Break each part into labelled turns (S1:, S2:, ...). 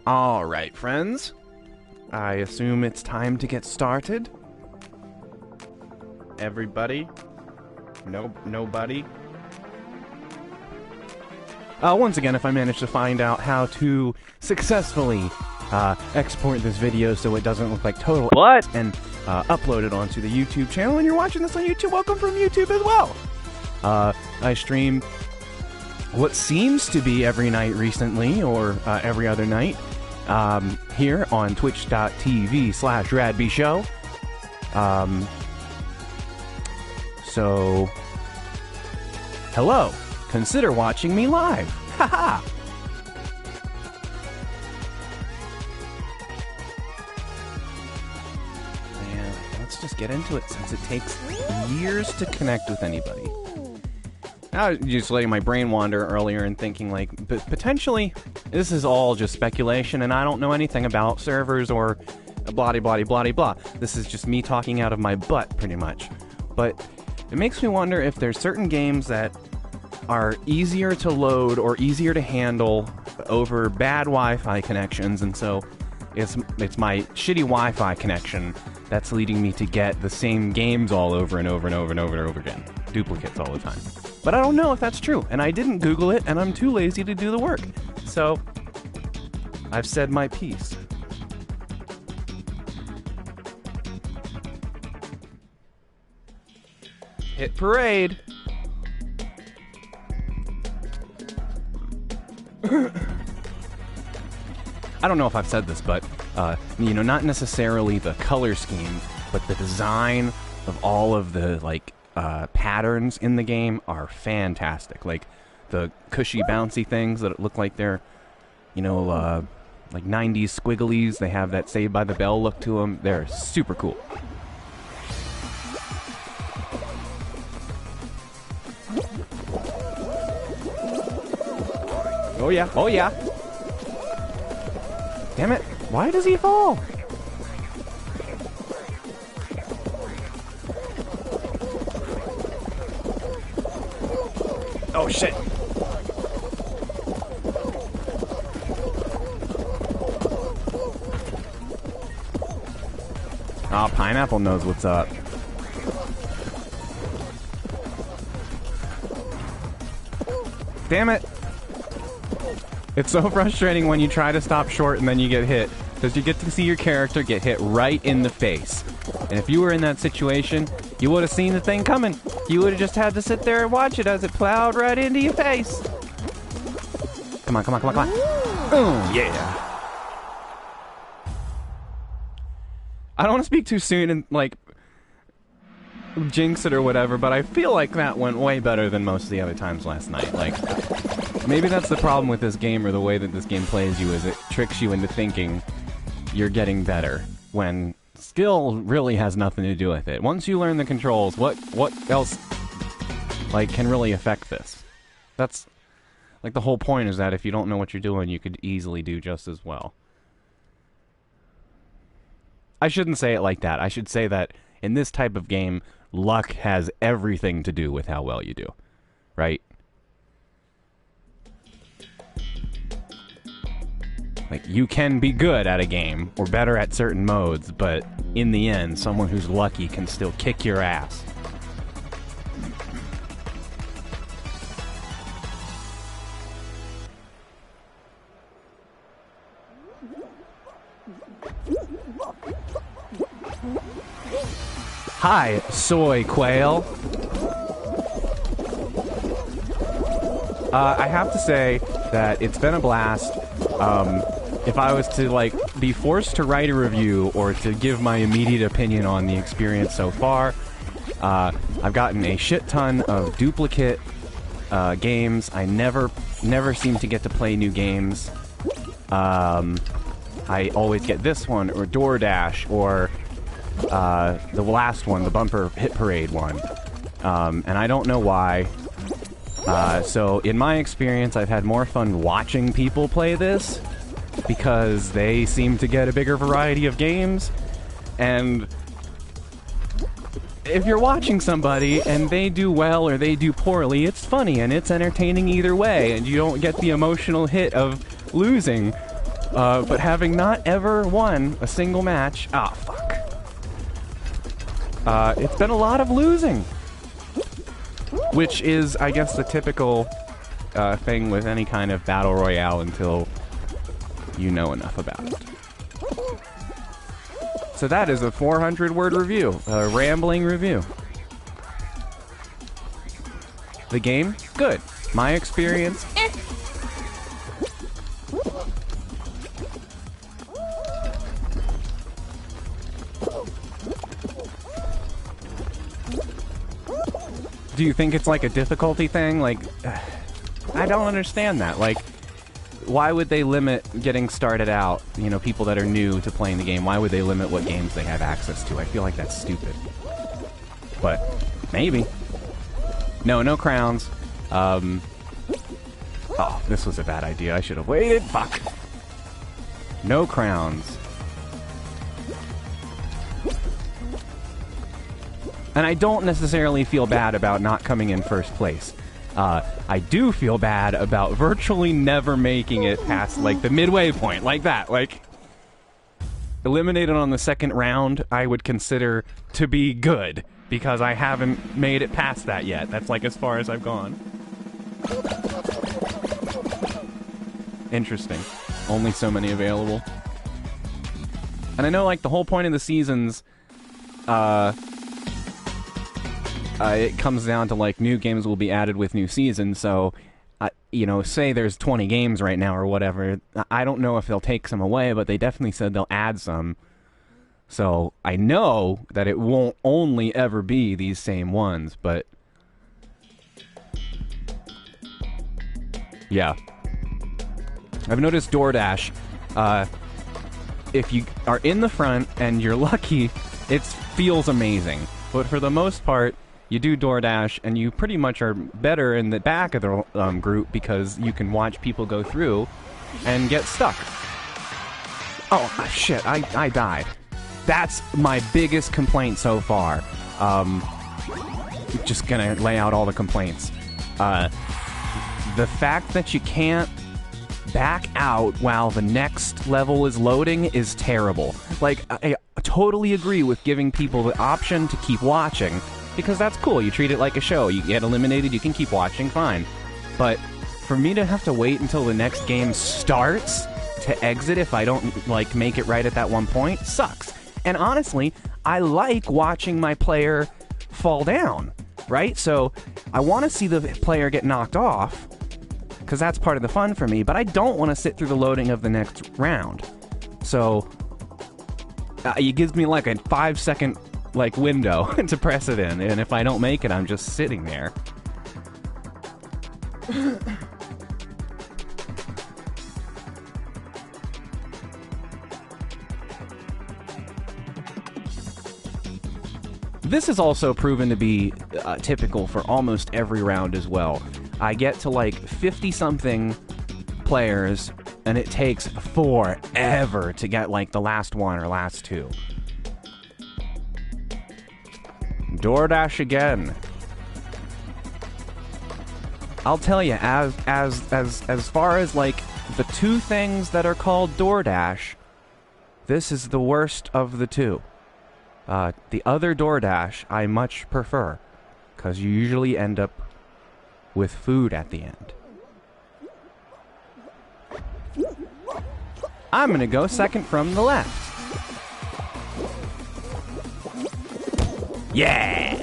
S1: Alright, friends. I assume it's time to get started. Everybody? Nobody? Once again, if I manage to find out how to successfully export this video so it doesn't look like total what? And upload it onto the YouTube channel, and you're watching this on YouTube, welcome from YouTube as well. I stream what seems to be every night recently, or every other night, here on twitch.tv/RAD-B show. So, hello. Consider watching me live. Haha. And let's just get into it since it takes years to connect with anybody. I was just letting my brain wander earlier and thinking, like, potentially this is all just speculation and I don't know anything about servers or blah-de-blah-de-blah-de-blah. This is just me talking out of my butt, pretty much. But it makes me wonder if there's certain games that are easier to load or easier to handle over bad Wi-Fi connections, and so it's my shitty Wi-Fi connection that's leading me to get the same games all over and over and over and over and over again. Duplicates all the time. But I don't know if that's true, and I didn't Google it, and I'm too lazy to do the work. So, I've said my piece. Hit parade! I don't know if I've said this, but, you know, not necessarily the color scheme, but the design of all of the, like, patterns in the game are fantastic. Like, the cushy, bouncy things that look like they're, you know, like 90s squigglies. They have that Saved by the Bell look to them. They're super cool. Oh yeah, oh yeah. Damn it, why does he fall? Oh shit. Oh, Pineapple knows what's up. Damn it. It's so frustrating when you try to stop short and then you get hit, because you get to see your character get hit right in the face. And if you were in that situation, you would have seen the thing coming. You would have just had to sit there and watch it as it plowed right into your face. Come on, come on, come on, come on. Yeah. I don't want to speak too soon and, like, jinx it or whatever, but I feel like that went way better than most of the other times last night. Like, maybe that's the problem with this game, or the way that this game plays you, is it tricks you into thinking you're getting better, when skill really has nothing to do with it. Once you learn the controls, what else, like, can really affect this? That's, like, the whole point is that if you don't know what you're doing, you could easily do just as well. I shouldn't say it like that. I should say that in this type of game, luck has everything to do with how well you do, right? Like, you can be good at a game, or better at certain modes, but in the end, someone who's lucky can still kick your ass. Hi, soy quail. I have to say that it's been a blast. If I was to, like, be forced to write a review or to give my immediate opinion on the experience so far, I've gotten a shit ton of duplicate games. I never seem to get to play new games. I always get this one, or DoorDash, or the last one, the Bumper Hit Parade one. And I don't know why. So in my experience, I've had more fun watching people play this, because they seem to get a bigger variety of games, and if you're watching somebody and they do well or they do poorly, it's funny and it's entertaining either way, and you don't get the emotional hit of losing. But having not ever won a single match... Ah, fuck. It's been a lot of losing. Which is, I guess, the typical thing with any kind of battle royale until you know enough about it. So that is a 400-word review. A rambling review. The game? Good. My experience? Eh. Do you think it's like a difficulty thing? Like, I don't understand that. Like, why would they limit getting started out, you know, people that are new to playing the game? Why would they limit what games they have access to? I feel like that's stupid. But, maybe. No, no crowns. Oh, this was a bad idea. I should have waited. Fuck. No crowns. And I don't necessarily feel bad about not coming in first place. I do feel bad about virtually never making it past, like, the midway point, like that. Like, eliminated on the second round, I would consider to be good, because I haven't made it past that yet. That's, like, as far as I've gone. Interesting. Only so many available. And I know, like, the whole point of the seasons, it comes down to, like, new games will be added with new seasons, so, you know, say there's 20 games right now or whatever. I don't know if they'll take some away, but they definitely said they'll add some. So, I know that it won't only ever be these same ones, but... yeah. I've noticed DoorDash, if you are in the front and you're lucky, it feels amazing. But for the most part, you do DoorDash, and you pretty much are better in the back of the group because you can watch people go through and get stuck. Oh, shit, I died. That's my biggest complaint so far. Just gonna lay out all the complaints. The fact that you can't back out while the next level is loading is terrible. Like, I totally agree with giving people the option to keep watching, because that's cool. You treat it like a show. You get eliminated, you can keep watching, fine. But for me to have to wait until the next game starts to exit if I don't, like, make it right at that one point sucks. And honestly, I like watching my player fall down, right? So I want to see the player get knocked off, because that's part of the fun for me, but I don't want to sit through the loading of the next round. So it gives me like a 5-second like window to press it in, and if I don't make it, I'm just sitting there. This is also proven to be typical for almost every round as well. I get to like 50-something players, and it takes forever to get like the last one or last two. DoorDash again. I'll tell you, as far as like the two things that are called DoorDash, this is the worst of the two. The other DoorDash I much prefer, because you usually end up with food at the end. I'm gonna go second from the left. Yeah!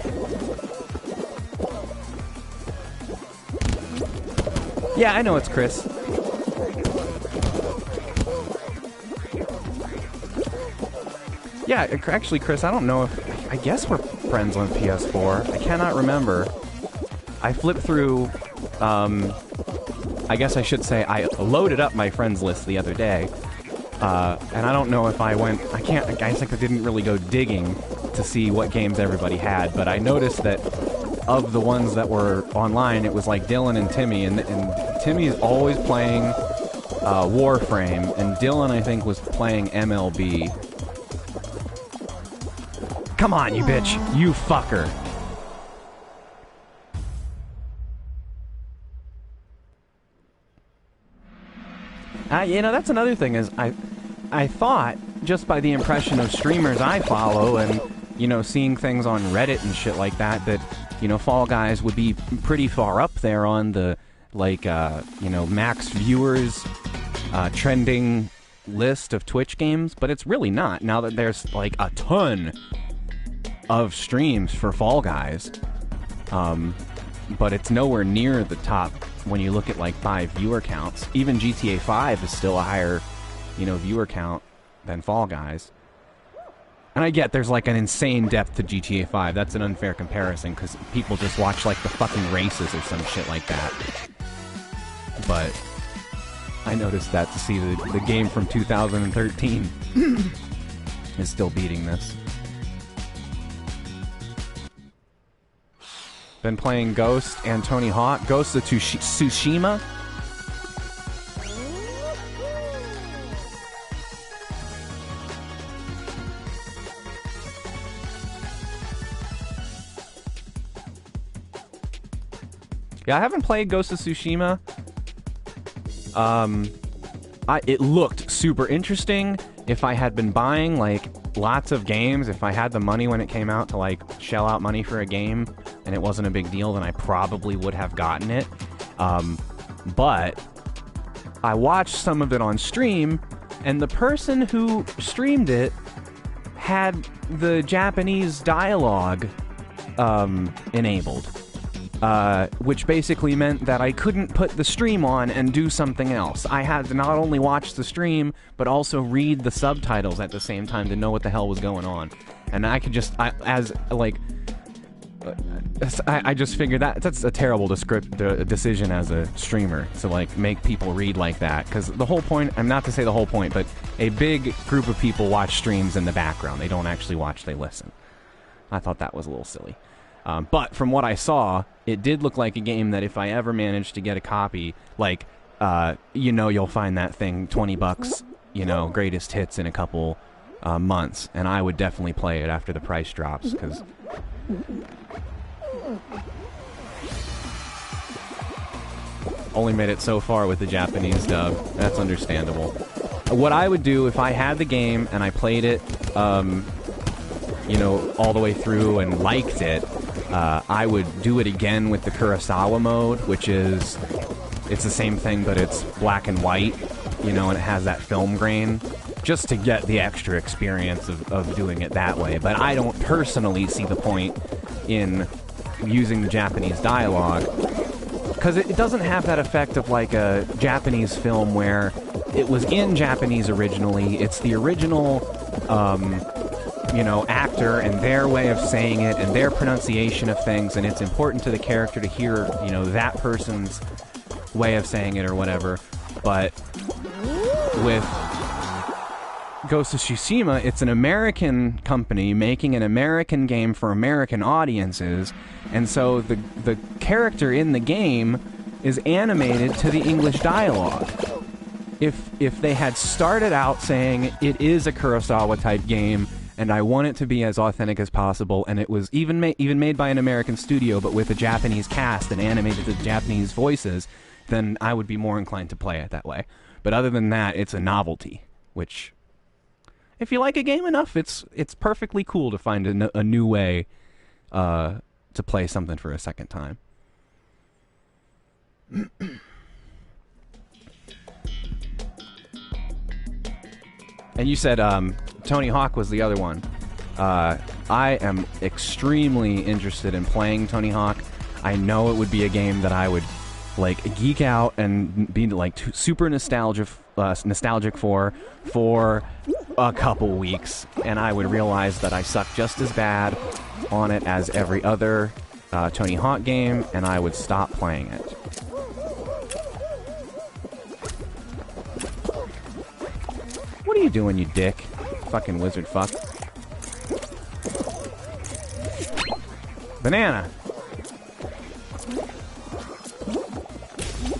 S1: Yeah, I know it's Chris. Yeah, actually, Chris, I don't know if... I guess we're friends on PS4. I cannot remember. I flipped through... I guess I should say I loaded up my friends list the other day. And I don't know if I went... I guess I didn't really go digging to see what games everybody had, but I noticed that of the ones that were online, it was like Dylan and Timmy, and Timmy's always playing Warframe, and Dylan, I think, was playing MLB. Come on, you bitch. You fucker. You know, that's another thing is I thought just by the impression of streamers I follow and, you know, seeing things on Reddit and shit like that, that, you know, Fall Guys would be pretty far up there on the, like, you know, max viewers trending list of Twitch games, but it's really not. Now that there's, like, a ton of streams for Fall Guys, but it's nowhere near the top when you look at, like, 5 viewer counts. Even GTA 5 is still a higher, you know, viewer count than Fall Guys. And I get there's, like, an insane depth to GTA 5. That's an unfair comparison, because people just watch, like, the fucking races or some shit like that. But I noticed that to see the game from 2013 is still beating this. Been playing Ghost and Tony Hawk. Ghost of Tsushima. Yeah, I haven't played Ghost of Tsushima. It looked super interesting. If I had been buying, like, lots of games, if I had the money when it came out to, like, shell out money for a game, and it wasn't a big deal, then I probably would have gotten it. But I watched some of it on stream, and the person who streamed it had the Japanese dialogue enabled. Which basically meant that I couldn't put the stream on and do something else. I had to not only watch the stream, but also read the subtitles at the same time to know what the hell was going on. And I could just, I just figured that's a terrible decision as a streamer, to, like, make people read like that. Because the whole point, I'm not to say the whole point, but a big group of people watch streams in the background. They don't actually watch, they listen. I thought that was a little silly. But from what I saw, it did look like a game that if I ever managed to get a copy, like, you know, you'll find that thing, $20, you know, greatest hits in a couple months, and I would definitely play it after the price drops, because only made it so far with the Japanese dub. That's understandable. What I would do if I had the game and I played it, you know, all the way through and liked it, I would do it again with the Kurosawa mode, which is, it's the same thing, but it's black and white, you know, and it has that film grain, just to get the extra experience of doing it that way. But I don't personally see the point in using the Japanese dialogue, because it doesn't have that effect of, like, a Japanese film where it was in Japanese originally, it's the original, you know, actor and their way of saying it and their pronunciation of things, and it's important to the character to hear, you know, that person's way of saying it or whatever. But with Ghost of Tsushima, it's an American company making an American game for American audiences, and so the character in the game is animated to the English dialogue. If they had started out saying it is a Kurosawa type game, and I want it to be as authentic as possible, and it was even made by an American studio, but with a Japanese cast and animated to Japanese voices, then I would be more inclined to play it that way. But other than that, it's a novelty, which, if you like a game enough, it's perfectly cool to find a new way to play something for a second time. And you said Tony Hawk was the other one. I am extremely interested in playing Tony Hawk. I know it would be a game that I would, like, geek out and be, like, super nostalgic for a couple weeks, and I would realize that I suck just as bad on it as every other Tony Hawk game, and I would stop playing it. What are you doing, you dick? Fucking wizard fuck. Banana!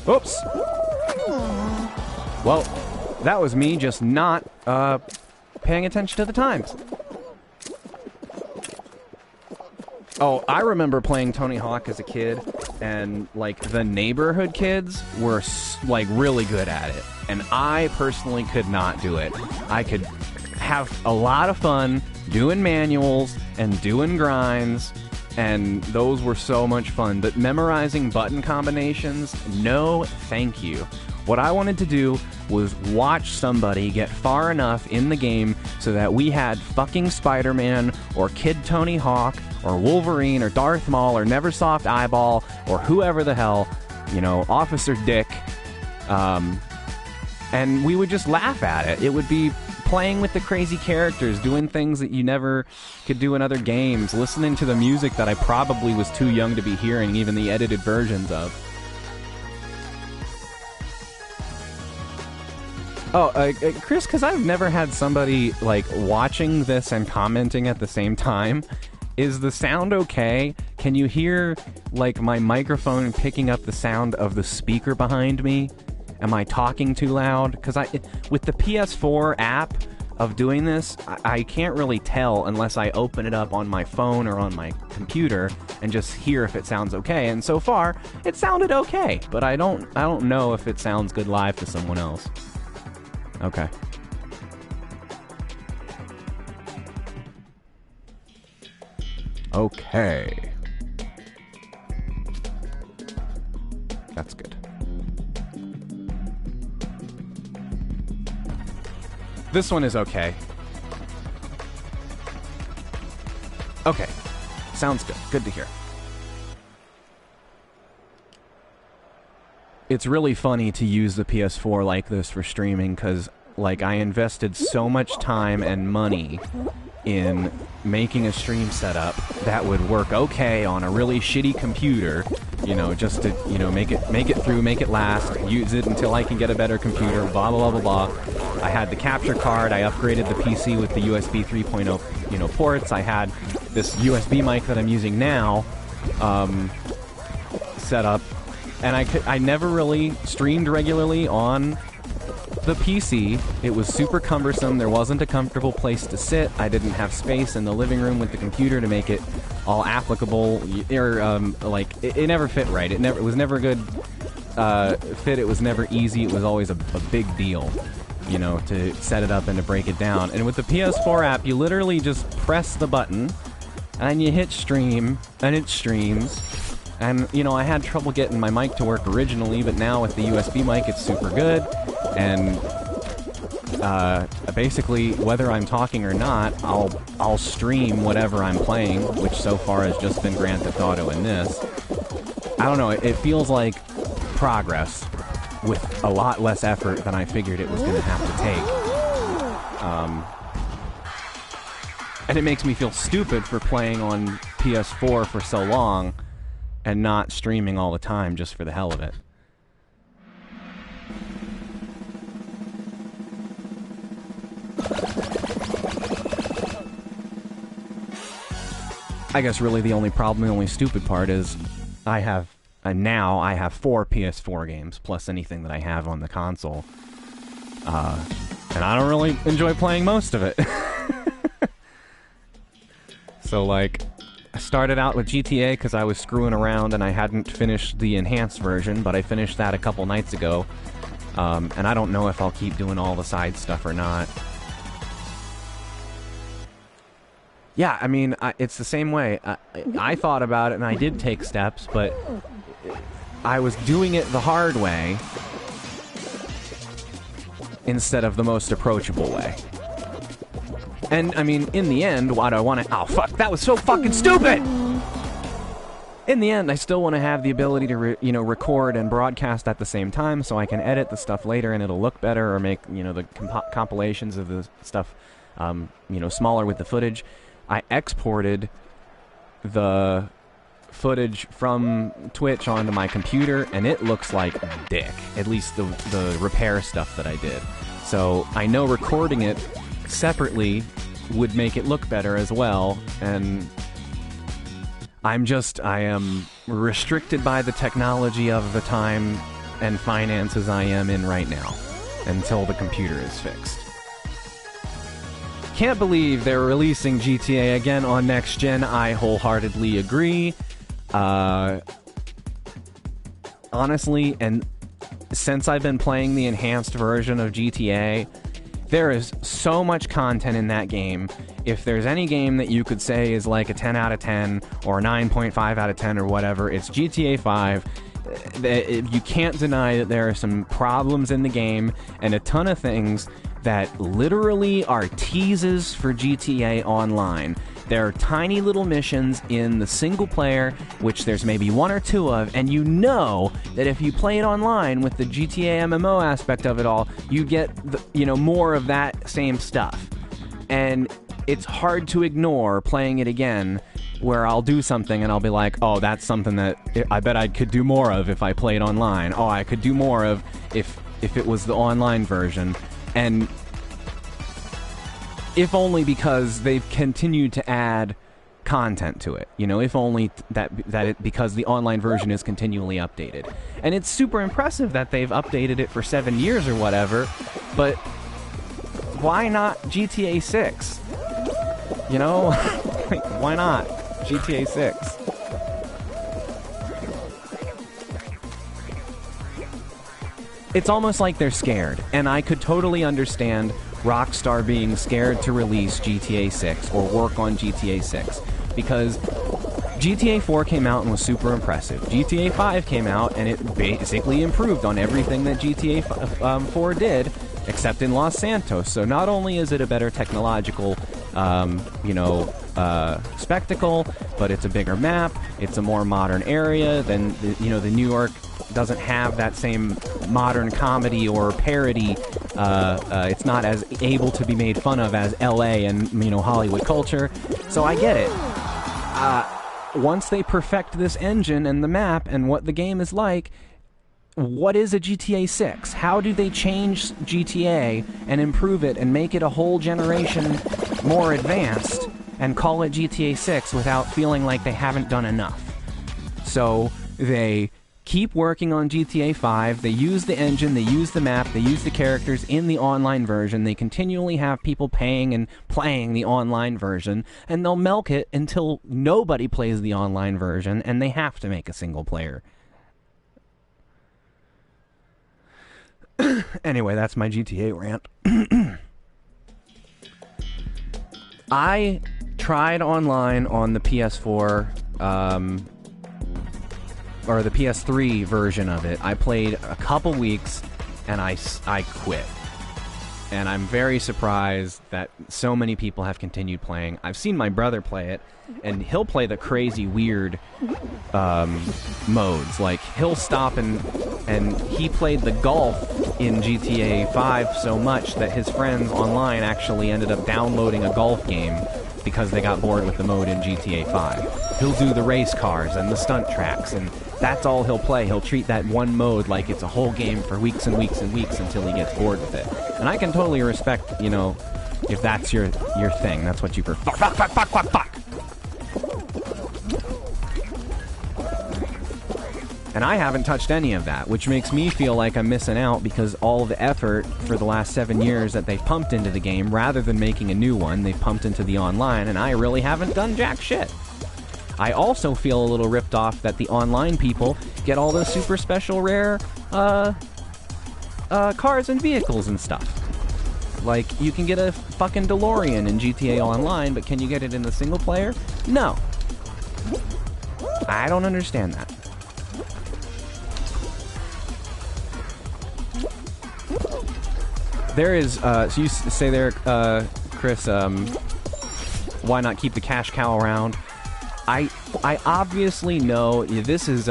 S1: Oops! Well, that was me just not, paying attention to the times. Oh, I remember playing Tony Hawk as a kid, and, like, the neighborhood kids were, like, really good at it. And I personally could not do it. I could have a lot of fun doing manuals and doing grinds, and those were so much fun. But memorizing button combinations, no thank you. What I wanted to do was watch somebody get far enough in the game so that we had fucking Spider-Man or Kid Tony Hawk or Wolverine or Darth Maul or Neversoft Eyeball or whoever the hell, you know, Officer Dick, and we would just laugh at it. It would be playing with the crazy characters, doing things that you never could do in other games, listening to the music that I probably was too young to be hearing, even the edited versions of. Oh, Chris, because I've never had somebody, like, watching this and commenting at the same time. Is the sound okay? Can you hear, like, my microphone picking up the sound of the speaker behind me? Am I talking too loud? Because with the PS4 app of doing this, I can't really tell unless I open it up on my phone or on my computer and just hear if it sounds okay. And so far, it sounded okay, but I don't know if it sounds good live to someone else. Okay. Okay. That's good. This one is okay. Okay. Sounds good. Good to hear. It's really funny to use the PS4 like this for streaming because, like, I invested so much time and money in making a stream setup that would work okay on a really shitty computer, you know, just to, you know, make it through, make it last, use it until I can get a better computer, blah, blah, blah, blah, blah. I had the capture card, I upgraded the PC with the USB 3.0, you know, ports. I had this USB mic that I'm using now, set up, and I never really streamed regularly on the PC. It was super cumbersome. There wasn't a comfortable place to sit. I didn't have space in the living room with the computer to make it all applicable. Like, it never fit right. It was never a good fit. It was never easy. It was always a big deal, you know, to set it up and to break it down. And with the PS4 app, you literally just press the button and you hit stream and it streams. And, you know, I had trouble getting my mic to work originally, but now with the USB mic, it's super good. And basically, whether I'm talking or not, I'll stream whatever I'm playing, which so far has just been Grand Theft Auto and this. I don't know, it feels like progress with a lot less effort than I figured it was going to have to take. And it makes me feel stupid for playing on PS4 for so long and not streaming all the time just for the hell of it. I guess really the only problem, the only stupid part is I have 4 PS4 games plus anything that I have on the console. And I don't really enjoy playing most of it. So, like, I started out with GTA because I was screwing around and I hadn't finished the enhanced version, but I finished that a couple nights ago. And I don't know if I'll keep doing all the side stuff or not. Yeah, I mean, it's the same way. I thought about it and I did take steps, but I was doing it the hard way instead of the most approachable way. And, I mean, in the end, why do I want to... Oh, fuck, that was so fucking stupid! In the end, I still want to have the ability to, record and broadcast at the same time, so I can edit the stuff later and it'll look better, or make, the compilations of the stuff, smaller with the footage. I exported the footage from Twitch onto my computer, and it looks like dick. At least the repair stuff that I did. So I know recording it separately would make it look better as well, and I am restricted by the technology of the time and finances I am in right now until the computer is fixed. Can't believe they're releasing GTA again on next gen. I wholeheartedly agree. Honestly, and since I've been playing the enhanced version of GTA, there is so much content in that game. If there's any game that you could say is like a 10 out of 10 or a 9.5 out of 10 or whatever, it's GTA 5. You can't deny that there are some problems in the game and a ton of things that literally are teases for GTA Online. There are tiny little missions in the single player, which there's maybe one or two of, and you know that if you play it online with the GTA MMO aspect of it all, you get more of that same stuff. And it's hard to ignore playing it again, where I'll do something and I'll be like, oh, that's something that I bet I could do more of if I played online. Oh, I could do more of if it was the online version. And if only because they've continued to add content to it, if only because the online version is continually updated. And it's super impressive that they've updated it for 7 years or whatever, but why not GTA 6? Like, why not GTA 6? It's almost like they're scared, and I could totally understand Rockstar being scared to release GTA 6 or work on GTA 6, because GTA 4 came out and was super impressive. GTA 5 came out and it basically improved on everything that GTA 4 did, except in Los Santos. So not only is it a better technological spectacle, but it's a bigger map, it's a more modern area than the New York doesn't have that same modern comedy or parody. It's not as able to be made fun of as LA and Hollywood culture. So I get it. Once they perfect this engine and the map and what the game is like, what is a GTA 6? How do they change GTA and improve it and make it a whole generation more advanced and call it GTA 6 without feeling like they haven't done enough? So they keep working on GTA 5, they use the engine, they use the map, they use the characters in the online version, they continually have people paying and playing the online version, and they'll milk it until nobody plays the online version, and they have to make a single player. Anyway, that's my GTA rant. I tried online on the PS4, or the PS3 version of it. I played a couple weeks, and I quit. And I'm very surprised that so many people have continued playing. I've seen my brother play it, and he'll play the crazy, weird modes. Like, he'll stop and he played the golf in GTA 5 so much that his friends online actually ended up downloading a golf game because they got bored with the mode in GTA 5. He'll do the race cars and the stunt tracks, and that's all he'll play. He'll treat that one mode like it's a whole game for weeks and weeks and weeks until he gets bored with it. And I can totally respect, if that's your thing. That's what you prefer. Fuck. And I haven't touched any of that, which makes me feel like I'm missing out because all the effort for the last 7 years that they've pumped into the game, rather than making a new one, they've pumped into the online, and I really haven't done jack shit. I also feel a little ripped off that the online people get all those super special rare cars and vehicles and stuff. Like, you can get a fucking DeLorean in GTA Online, but can you get it in the single player? No. I don't understand that. There is, so you say there, Chris, why not keep the cash cow around? I obviously know this is,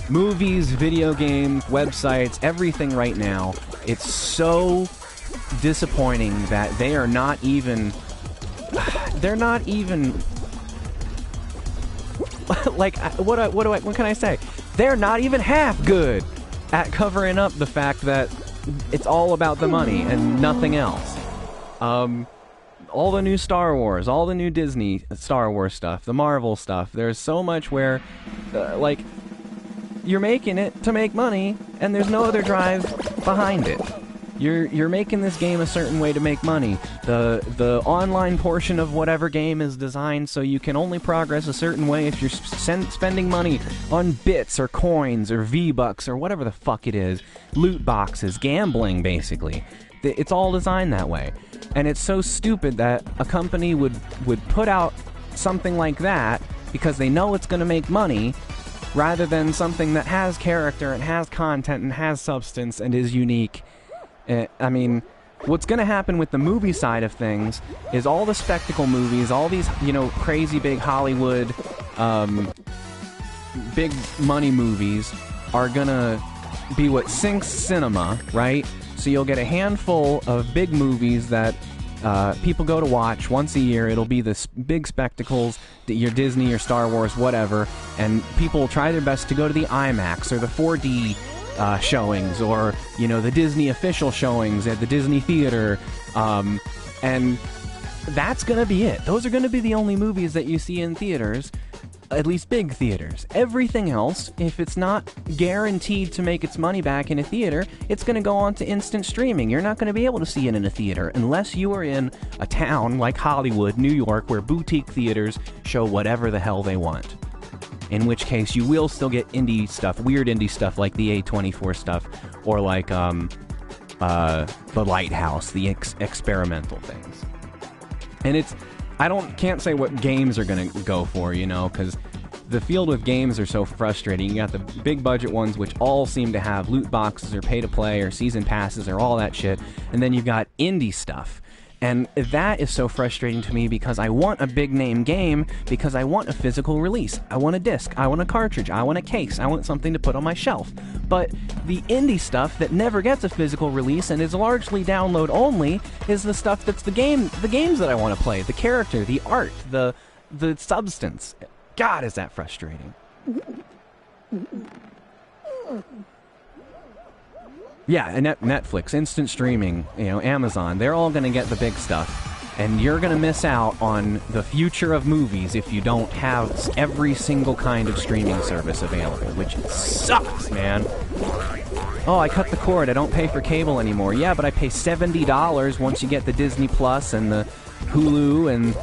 S1: movies, video games, websites, everything right now. It's so disappointing that they are not even, like, what can I say? They're not even half good at covering up the fact that it's all about the money and nothing else. All the new Star Wars, all the new Disney Star Wars stuff, the Marvel stuff, there's so much where, like, you're making it to make money, and there's no other drive behind it. You're making this game a certain way to make money. The online portion of whatever game is designed so you can only progress a certain way if you're spending money on bits or coins or V-Bucks or whatever the fuck it is. Loot boxes, gambling, basically. It's all designed that way. And it's so stupid that a company would put out something like that because they know it's going to make money, rather than something that has character and has content and has substance and is unique. I mean, what's going to happen with the movie side of things is all the spectacle movies, all these, crazy big Hollywood, big money movies are going to be what sinks cinema, right? So you'll get a handful of big movies that people go to watch once a year. It'll be the big spectacles, your Disney or Star Wars, whatever, and people will try their best to go to the IMAX or the 4D showings, or the Disney official showings at the Disney theater, and that's gonna be it. Those are gonna be the only movies that you see in theaters, at least big theaters. Everything else, if it's not guaranteed to make its money back in a theater, it's gonna go on to instant streaming. You're not gonna be able to see it in a theater unless you are in a town like Hollywood, New York, where boutique theaters show whatever the hell they want. In which case, you will still get indie stuff, weird indie stuff like the A24 stuff, or like the Lighthouse, the experimental things. And can't say what games are gonna go for, because the field with games are so frustrating. You got the big budget ones, which all seem to have loot boxes or pay to play or season passes or all that shit, and then you've got indie stuff. And that is so frustrating to me because I want a big name game, because I want a physical release. I want a disc, I want a cartridge, I want a case, I want something to put on my shelf. But the indie stuff that never gets a physical release and is largely download only is the stuff that's the games that I want to play, the character, the art, the substance. God, is that frustrating. Yeah, and Netflix, instant streaming, Amazon, they're all going to get the big stuff. And you're going to miss out on the future of movies if you don't have every single kind of streaming service available, which sucks, man. Oh, I cut the cord. I don't pay for cable anymore. Yeah, but I pay $70 once you get the Disney Plus and the Hulu and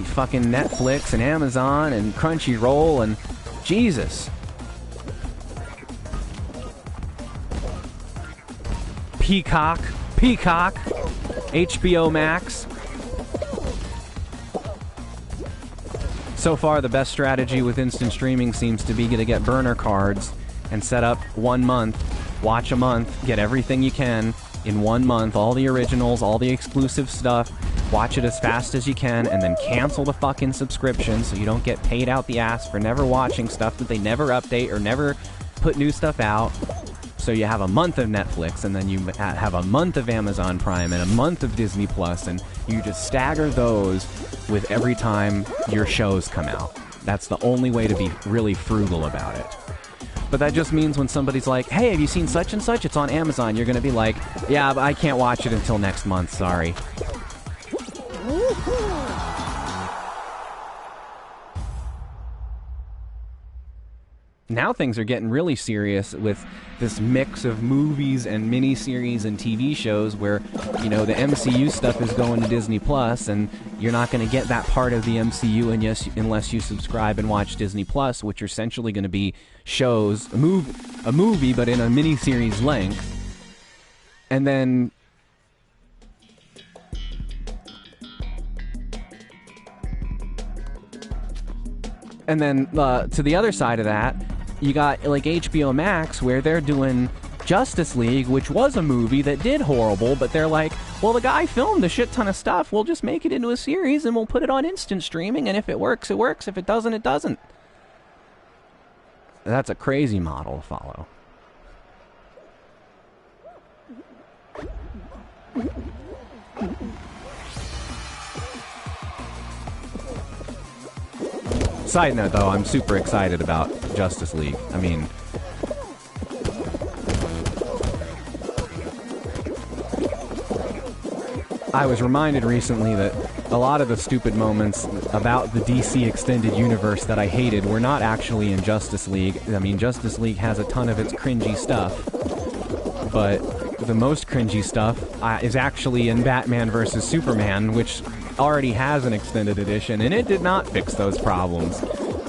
S1: fucking Netflix and Amazon and Crunchyroll and Jesus. Peacock, HBO Max. So far, the best strategy with instant streaming seems to be to get burner cards and set up 1 month, watch a month, get everything you can in 1 month, all the originals, all the exclusive stuff, watch it as fast as you can, and then cancel the fucking subscription so you don't get paid out the ass for never watching stuff that they never update or never put new stuff out. So you have a month of Netflix, and then you have a month of Amazon Prime, and a month of Disney Plus, and you just stagger those with every time your shows come out. That's the only way to be really frugal about it. But that just means when somebody's like, hey, have you seen such and such? It's on Amazon. You're going to be like, yeah, but I can't watch it until next month, sorry. Now things are getting really serious with this mix of movies and miniseries and TV shows where, the MCU stuff is going to Disney Plus, and you're not going to get that part of the MCU unless you subscribe and watch Disney Plus, which are essentially going to be shows, a movie, but in a miniseries length. And then to the other side of that, you got like HBO Max, where they're doing Justice League, which was a movie that did horrible, but they're like, well, the guy filmed a shit ton of stuff, we'll just make it into a series and we'll put it on instant streaming, and if it works, it works. If it doesn't, it doesn't. That's a crazy model to follow. Side note, though, I'm super excited about Justice League. I mean, I was reminded recently that a lot of the stupid moments about the DC Extended Universe that I hated were not actually in Justice League. I mean, Justice League has a ton of its cringy stuff, but the most cringy stuff is actually in Batman vs. Superman, which already has an extended edition, and it did not fix those problems.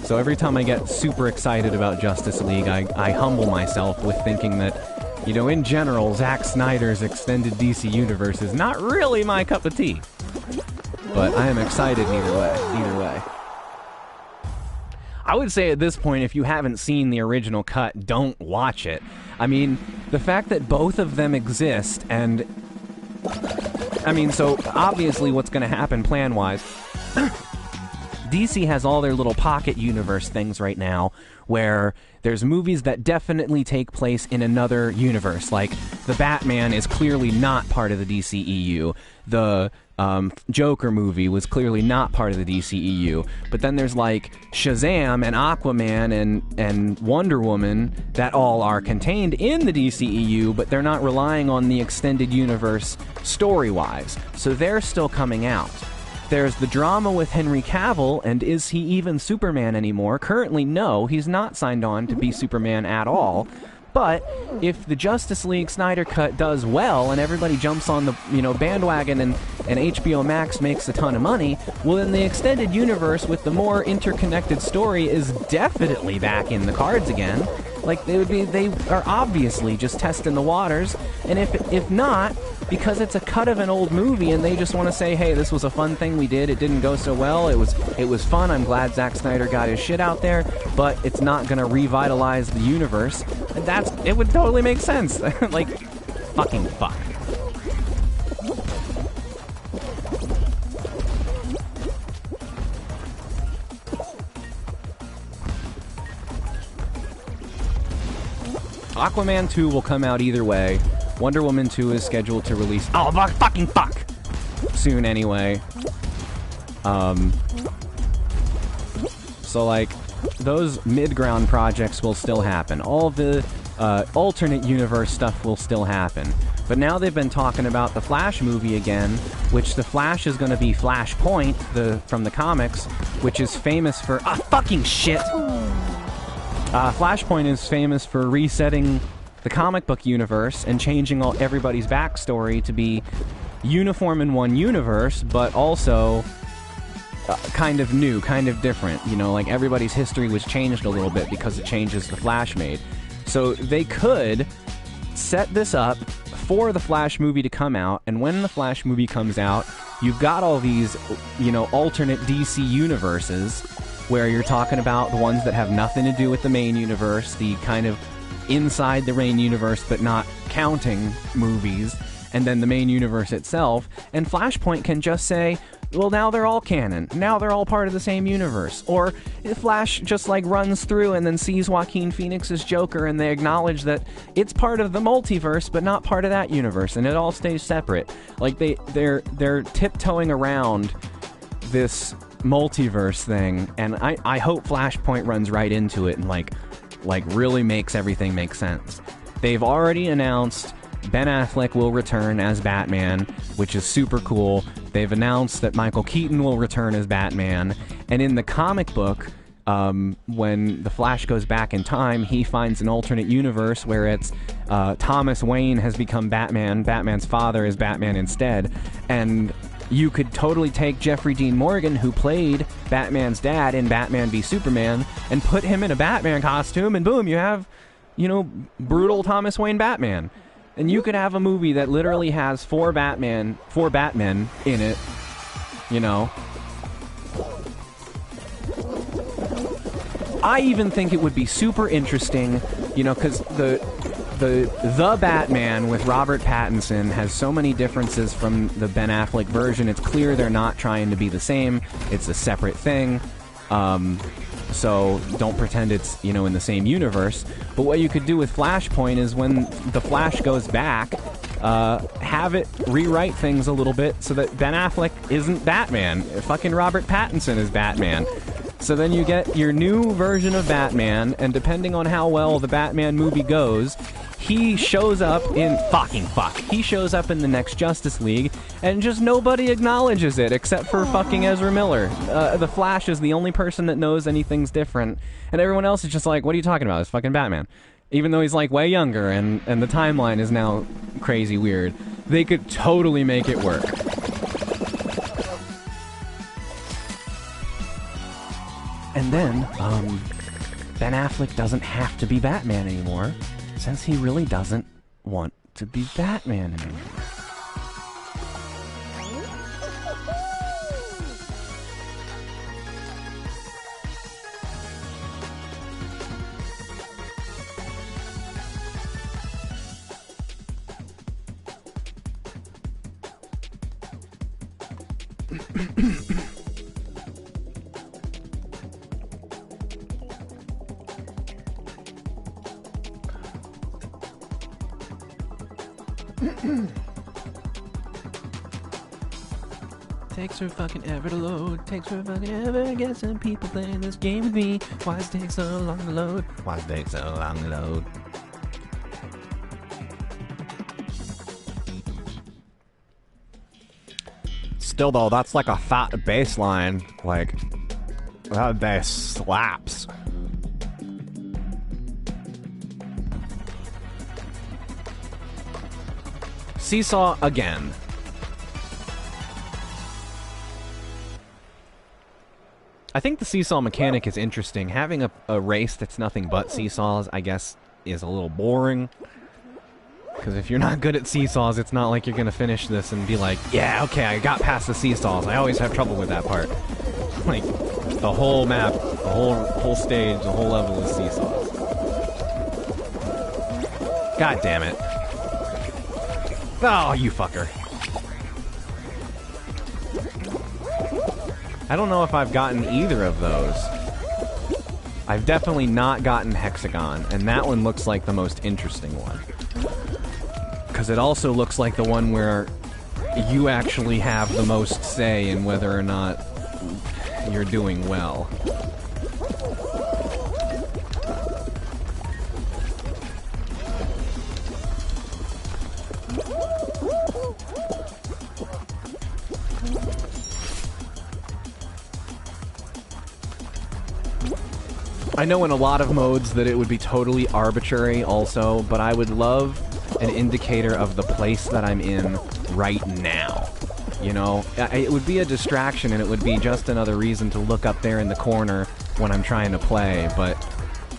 S1: So every time I get super excited about Justice League, I humble myself with thinking that, you know, in general, Zack Snyder's extended DC universe is not really my cup of tea. But I am excited either way. I would say at this point, if you haven't seen the original cut, don't watch it. I mean, the fact that both of them exist, and... I mean, so obviously what's going to happen plan-wise... DC has all their little pocket universe things right now, where there's movies that definitely take place in another universe. Like, the Batman is clearly not part of the DCEU. The Joker movie was clearly not part of the DCEU. But then there's, like, Shazam and Aquaman and Wonder Woman that all are contained in the DCEU, but they're not relying on the extended universe story-wise. So they're still coming out. There's the drama with Henry Cavill, and is he even Superman anymore? Currently, no, he's not signed on to be Superman at all. But if the Justice League Snyder Cut does well, and everybody jumps on the, you know, bandwagon, and HBO Max makes a ton of money, well, then the extended universe with the more interconnected story is definitely back in the cards again. Like, they are obviously just testing the waters, and if not, because it's a cut of an old movie and they just want to say, hey, this was a fun thing we did, it didn't go so well, it was fun, I'm glad Zack Snyder got his shit out there, but it's not gonna revitalize the universe, it would totally make sense. Like, fucking fuck. Aquaman 2 will come out either way. Wonder Woman 2 is scheduled to release... Oh, fucking fuck! Soon, anyway. So, like, those mid-ground projects will still happen. All the alternate universe stuff will still happen. But now they've been talking about the Flash movie again, which the Flash is going to be Flashpoint, from the comics, which is famous for... Ah, fucking shit! Flashpoint is famous for resetting the comic book universe and changing everybody's backstory to be uniform in one universe, but also kind of new, kind of different. You know, like, everybody's history was changed a little bit because of changes the Flash made. So they could set this up for the Flash movie to come out, and when the Flash movie comes out, you've got all these, you know, alternate DC universes, where you're talking about the ones that have nothing to do with the main universe, the kind of inside the main universe but not counting movies, and then the main universe itself, and Flashpoint can just say, well, now they're all canon, now they're all part of the same universe. Or Flash just, like, runs through and then sees Joaquin Phoenix's Joker, and they acknowledge that it's part of the multiverse but not part of that universe, and it all stays separate. Like, they're tiptoeing around this multiverse thing, and I hope Flashpoint runs right into it and like really makes everything make sense. They've already announced Ben Affleck will return as Batman, which is super cool. They've announced that Michael Keaton will return as Batman, and in the comic book, when the Flash goes back in time, he finds an alternate universe where it's Thomas Wayne has become Batman, Batman's father is Batman instead, and you could totally take Jeffrey Dean Morgan, who played Batman's dad in Batman v Superman, and put him in a Batman costume, and boom, you have, you know, brutal Thomas Wayne Batman. And you could have a movie that literally has four Batmen in it, you know. I even think it would be super interesting, you know, because the Batman with Robert Pattinson has so many differences from the Ben Affleck version. It's clear they're not trying to be the same. It's a separate thing. So don't pretend it's, you know, in the same universe. But what you could do with Flashpoint is when the Flash goes back, have it rewrite things a little bit so that Ben Affleck isn't Batman. Fucking Robert Pattinson is Batman. So then you get your new version of Batman, and depending on how well the Batman movie goes, he shows up in... He shows up in the next Justice League, and just nobody acknowledges it, except for fucking Ezra Miller. The Flash is the only person that knows anything's different, and everyone else is just like, what are you talking about? It's fucking Batman. Even though he's like way younger and the timeline is now crazy weird, they could totally make it work. And then, Ben Affleck doesn't have to be Batman anymore, since he really doesn't want to be Batman anymore. Takes her fucking ever to load. Takes her fucking ever to get some people playing this game with me. Why does it take so long to load? Why does it take so long to load? Still though, that's like a fat baseline. Like, that bass slaps. Seesaw again. I think the seesaw mechanic is interesting. Having a race that's nothing but seesaws, I guess, is a little boring. Because if you're not good at seesaws, it's not like you're going to finish this and be like, yeah, okay, I got past the seesaws. I always have trouble with that part. Like, the whole map, the whole stage, the whole level is seesaws. God damn it. Oh, you fucker. I don't know if I've gotten either of those. I've definitely not gotten Hexagon, and that one looks like the most interesting one. Because it also looks like the one where you actually have the most say in whether or not you're doing well. I know in a lot of modes that it would be totally arbitrary also, but I would love an indicator of the place that I'm in right now. You know? It would be a distraction and it would be just another reason to look up there in the corner when I'm trying to play, but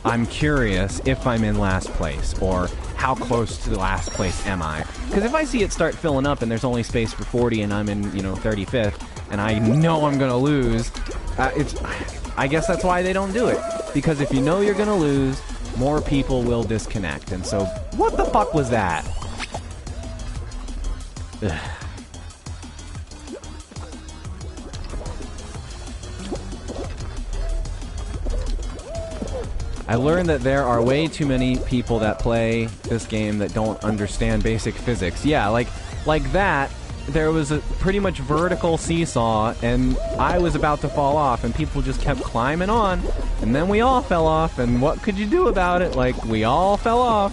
S1: I'm curious if I'm in last place, or how close to the last place am I? Because if I see it start filling up and there's only space for 40 and I'm in, you know, 35th, and I know I'm gonna lose, I guess that's why they don't do it. Because if you know you're gonna lose, more people will disconnect. And so, what the fuck was that? Ugh. I learned that there are way too many people that play this game that don't understand basic physics. Yeah, like that. There was a pretty much vertical seesaw, and I was about to fall off, and people just kept climbing on, and then we all fell off, and what could you do about it? Like, we all fell off.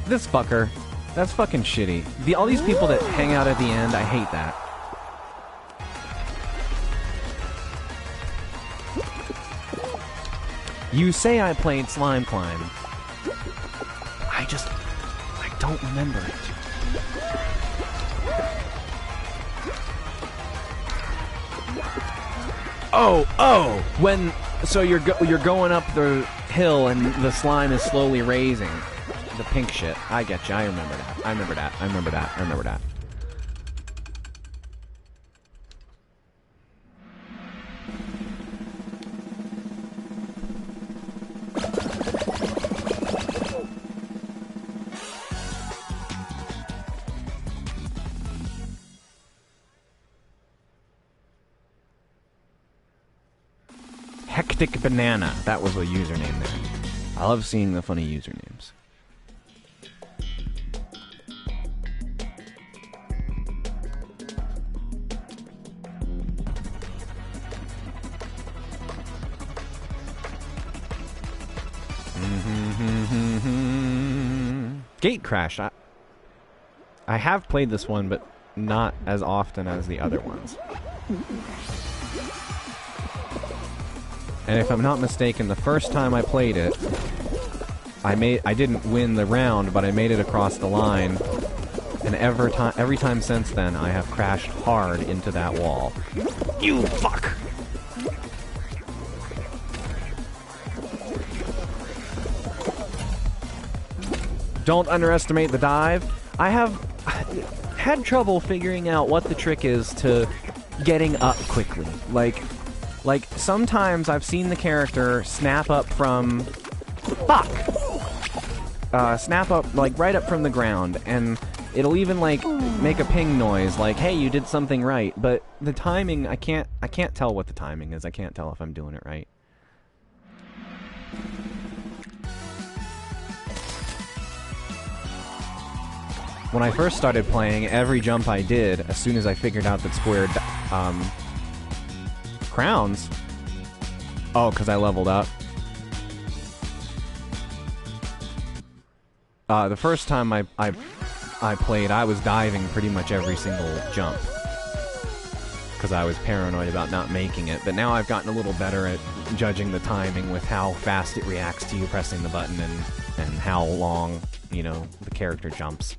S1: This fucker. That's fucking shitty. All these people that hang out at the end, I hate that. You say I played Slime Climb. I don't remember it. Oh! So you're going up the hill and the slime is slowly raising. The pink shit. I get you. I remember that. Hectic Banana. That was a username there. I love seeing the funny usernames. Gate Crash. I have played this one, but not as often as the other ones. And if I'm not mistaken, the first time I played it, I didn't win the round, but I made it across the line. And every time since then, I have crashed hard into that wall. You fuck! Don't underestimate the dive. I have had trouble figuring out what the trick is to getting up quickly. Like sometimes I've seen the character snap up from... Fuck! Snap up, like, right up from the ground, and it'll even, like, make a ping noise, like, hey, you did something right. But the timing, I can't tell what the timing is. I can't tell if I'm doing it right. When I first started playing, every jump I did, as soon as I figured out that squared, crowns... Oh, because I leveled up. The first time I played, I was diving pretty much every single jump. Because I was paranoid about not making it. But now I've gotten a little better at judging the timing with how fast it reacts to you pressing the button and how long, you know, the character jumps.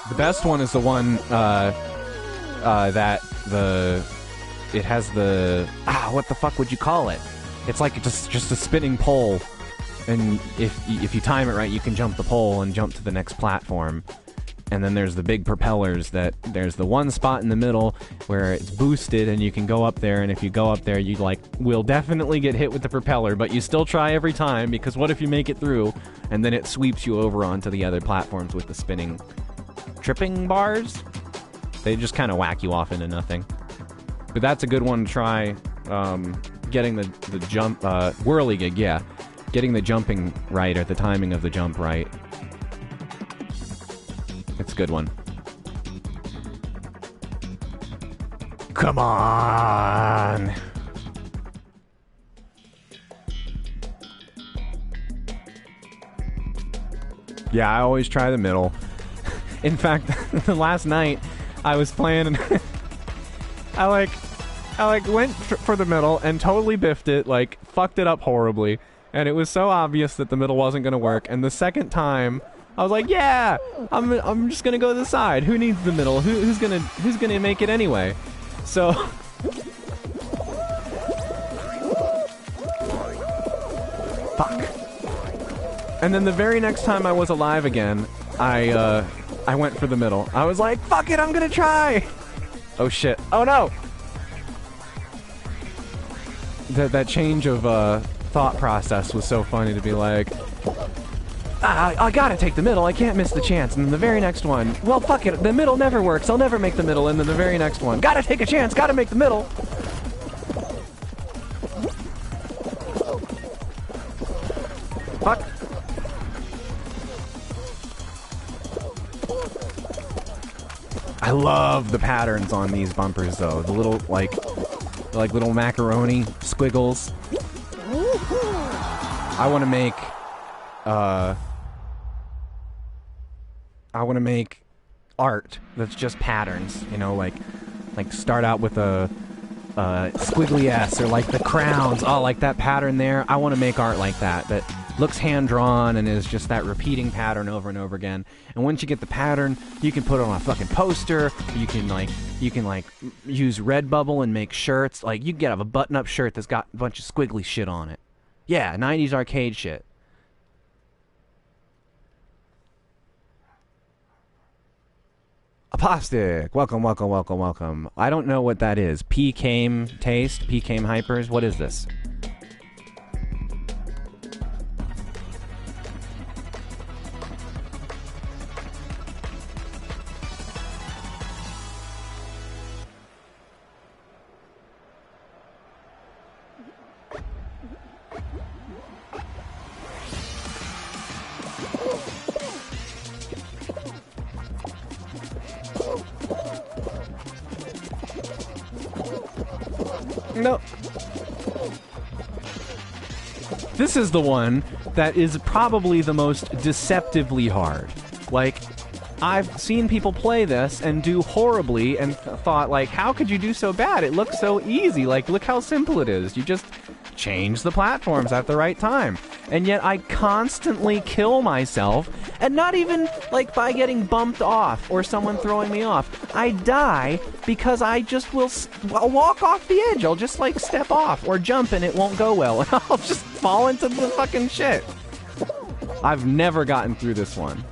S1: The best one is the one, it has the... what the fuck would you call it? It's like just a spinning pole, and if you time it right, you can jump the pole and jump to the next platform. And then there's the big propellers there's the one spot in the middle where it's boosted and you can go up there, and if you go up there, you will definitely get hit with the propeller, but you still try every time, because what if you make it through, and then it sweeps you over onto the other platforms with the spinning tripping bars? They just kind of whack you off into nothing. But that's a good one to try. Getting the jump, whirligig, yeah. Getting the jumping right, or the timing of the jump right. It's a good one. Come on! Yeah, I always try the middle. In fact, last night, I was playing and I went for the middle and totally biffed it, fucked it up horribly. And it was so obvious that the middle wasn't gonna work. And the second time, I was like, yeah, I'm just gonna go to the side. Who needs the middle? Who's gonna make it anyway? So fuck. And then the very next time I was alive again, I went for the middle. I was like, fuck it, I'm gonna try. Oh shit. Oh no. That change of thought process was so funny, to be like, I gotta take the middle, I can't miss the chance. And then the very next one, well, fuck it, the middle never works, I'll never make the middle. And then the very next one, gotta take a chance, gotta make the middle. Fuck. I love the patterns on these bumpers, though. The little, like little macaroni squiggles. I want to make art that's just patterns, you know, like start out with a squiggly S, or like the crowns. Oh, like that pattern there. I want to make art like that looks hand-drawn and is just that repeating pattern over and over again. And once you get the pattern, you can put it on a fucking poster. You can use Redbubble and make shirts. Like, you can have a button-up shirt that's got a bunch of squiggly shit on it. Yeah, 90s arcade shit. Apostic! Welcome, welcome, welcome, welcome. I don't know what that is. P-Came Taste? P-Came Hypers? What is this? No. This is the one that is probably the most deceptively hard. Like, I've seen people play this and do horribly and thought, like, how could you do so bad? It looks so easy. Like, look how simple it is. You just change the platforms at the right time. And yet I constantly kill myself, and not even, like, by getting bumped off or someone throwing me off. I die because I just I'll walk off the edge. I'll just, like, step off or jump and it won't go well. And I'll just fall into the fucking shit. I've never gotten through this one.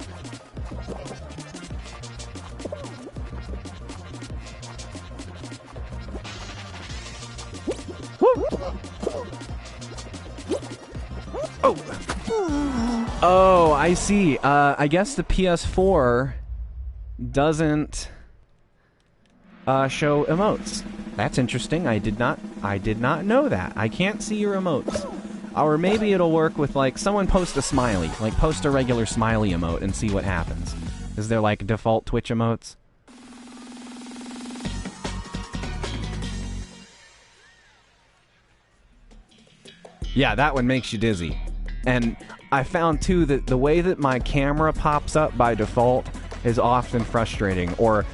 S1: Oh, I see. I guess the PS4 doesn't show emotes. That's interesting. I did not know that. I can't see your emotes. Or maybe it'll work with, like, someone post a smiley. Like, post a regular smiley emote and see what happens. Is there, like, default Twitch emotes? Yeah, that one makes you dizzy. And I found, too, that the way that my camera pops up by default is often frustrating. Or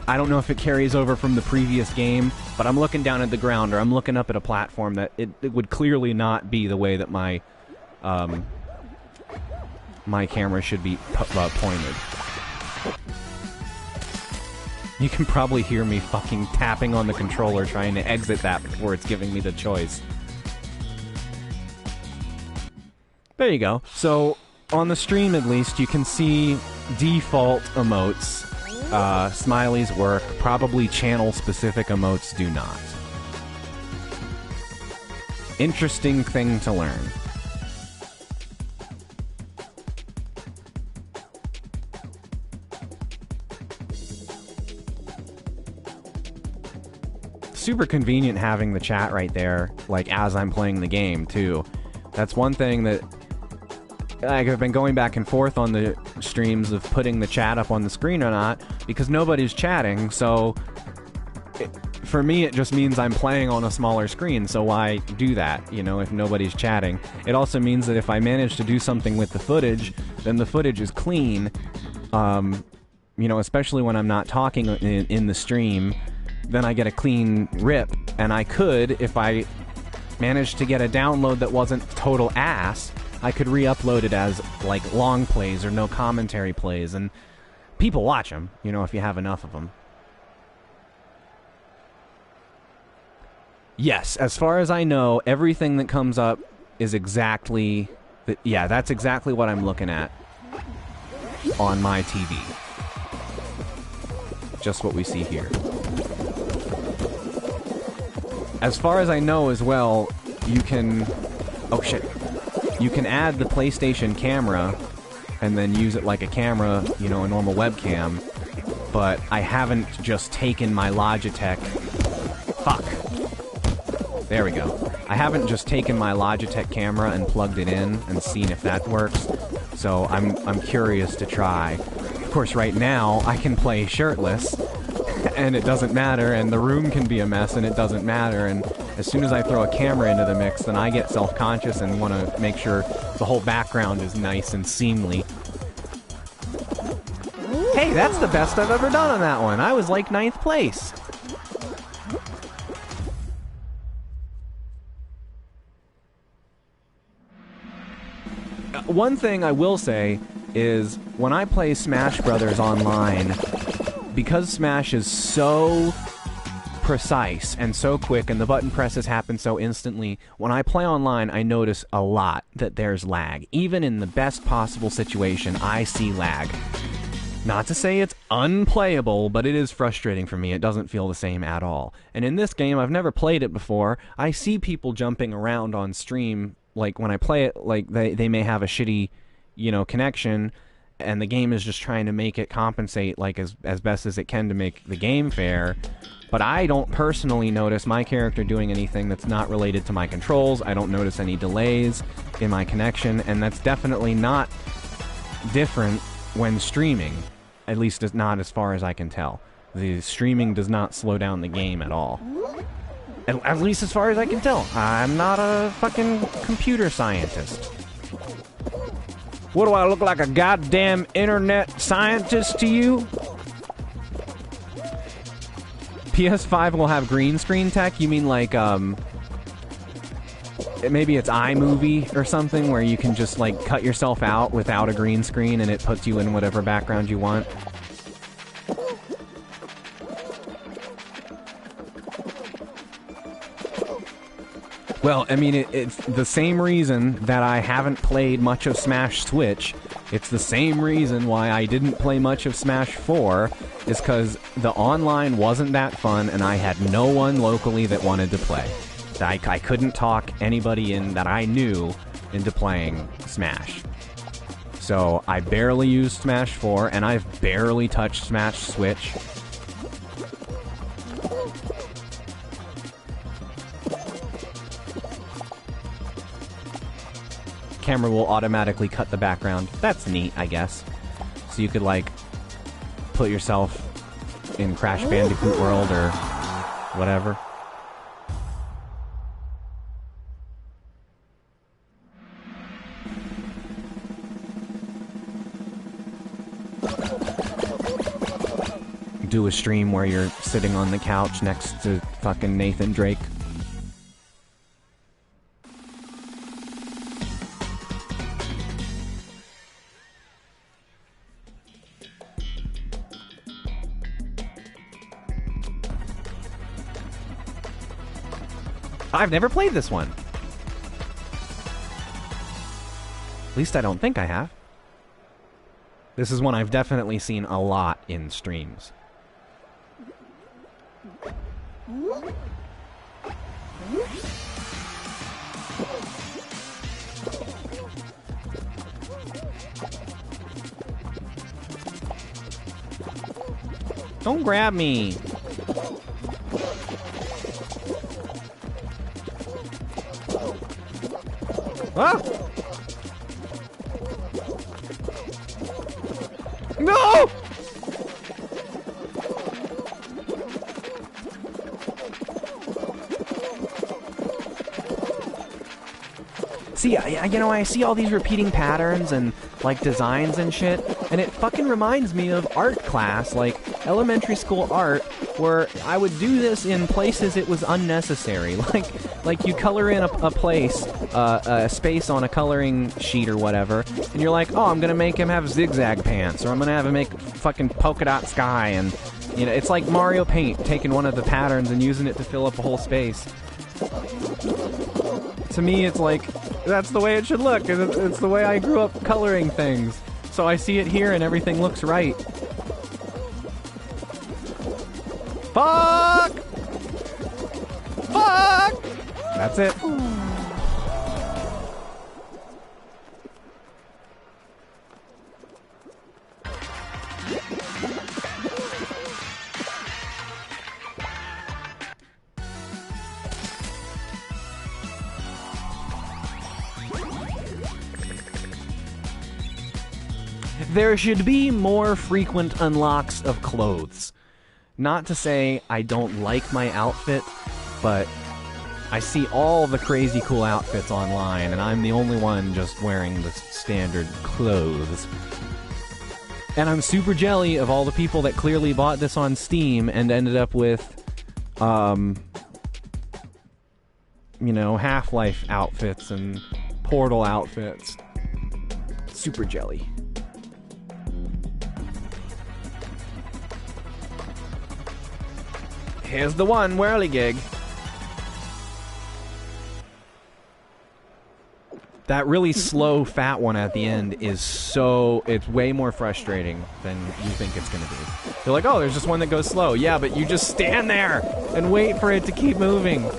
S1: I don't know if it carries over from the previous game, but I'm looking down at the ground or I'm looking up at a platform that it would clearly not be the way that my my camera should be pointed. You can probably hear me fucking tapping on the controller trying to exit that before it's giving me the choice. There you go. So, on the stream at least, you can see default emotes. Smileys work. Probably channel-specific emotes do not. Interesting thing to learn. Super convenient having the chat right there, like, as I'm playing the game, too. That's one thing that I've been going back and forth on the streams of putting the chat up on the screen or not, because nobody's chatting, so for me it just means I'm playing on a smaller screen, so why do that, you know, if nobody's chatting? It also means that if I manage to do something with the footage, then the footage is clean, you know, especially when I'm not talking in the stream, then I get a clean rip, and I could, if I managed to get a download that wasn't total ass, I could re-upload it as, like, long plays or no commentary plays, and people watch them, you know, if you have enough of them. Yes, as far as I know, everything that comes up is exactly... yeah, that's exactly what I'm looking at on my TV. Just what we see here. As far as I know as well, you can... oh, shit. You can add the PlayStation camera and then use it like a camera, you know, a normal webcam, but I haven't just taken my Logitech... fuck. There we go. I haven't just taken my Logitech camera and plugged it in and seen if that works, so I'm curious to try. Of course, right now, I can play shirtless, and it doesn't matter, and the room can be a mess, and it doesn't matter, and as soon as I throw a camera into the mix, then I get self-conscious and want to make sure the whole background is nice and seemly. Hey, that's the best I've ever done on that one. I was like 9th place. One thing I will say is, when I play Smash Brothers online, because Smash is so precise and so quick and the button presses happen so instantly, when I play online I notice a lot that there's lag. Even in the best possible situation, I see lag. Not to say it's unplayable, but it is frustrating for me. It doesn't feel the same at all. And in this game, I've never played it before. I see people jumping around on stream, like when I play it, like they may have a shitty, you know, connection, and the game is just trying to make it compensate, like, as best as it can to make the game fair. But I don't personally notice my character doing anything that's not related to my controls. I don't notice any delays in my connection, and that's definitely not different when streaming. At least not as far as I can tell. The streaming does not slow down the game at all. At least as far as I can tell. I'm not a fucking computer scientist. What do I look like, a goddamn internet scientist to you? PS5 will have green screen tech? You mean like, maybe it's iMovie or something where you can just, like, cut yourself out without a green screen and it puts you in whatever background you want? Well, I mean, it's the same reason that I haven't played much of Smash Switch. It's the same reason why I didn't play much of Smash 4, is because the online wasn't that fun and I had no one locally that wanted to play. I couldn't talk anybody in that I knew into playing Smash. So I barely used Smash 4, and I've barely touched Smash Switch. Camera will automatically cut the background. That's neat, I guess. So you could, like, put yourself in Crash Bandicoot World or whatever. Do a stream where you're sitting on the couch next to fucking Nathan Drake. I've never played this one. At least I don't think I have. This is one I've definitely seen a lot in streams. Don't grab me. Ah! No! See, I see all these repeating patterns and, like, designs and shit, and it fucking reminds me of art class, like, elementary school art, where I would do this in places it was unnecessary. Like you color in a place, a space on a coloring sheet or whatever, and you're like, oh, I'm gonna make him have zigzag pants, or I'm gonna have him make fucking polka dot sky, and, you know, it's like Mario Paint, taking one of the patterns and using it to fill up a whole space. To me, it's like, that's the way it should look, and it's the way I grew up coloring things. So I see it here and everything looks right. Fuck! Fuck! That's it. There should be more frequent unlocks of clothes. Not to say I don't like my outfit, but I see all the crazy cool outfits online, and I'm the only one just wearing the standard clothes. And I'm super jelly of all the people that clearly bought this on Steam and ended up with, you know, Half-Life outfits and Portal outfits. Super jelly. Here's the one, whirligig. That really slow, fat one at the end is so... It's way more frustrating than you think it's gonna be. You're like, oh, there's just one that goes slow. Yeah, but you just stand there and wait for it to keep moving.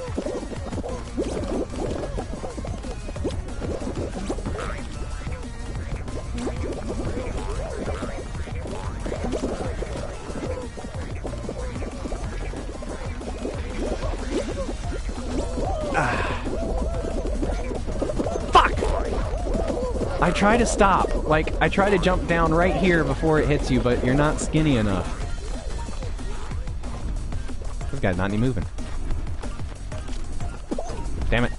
S1: I try to stop. Like, I try to jump down right here before it hits you, but you're not skinny enough. This guy's not even moving. Damn it.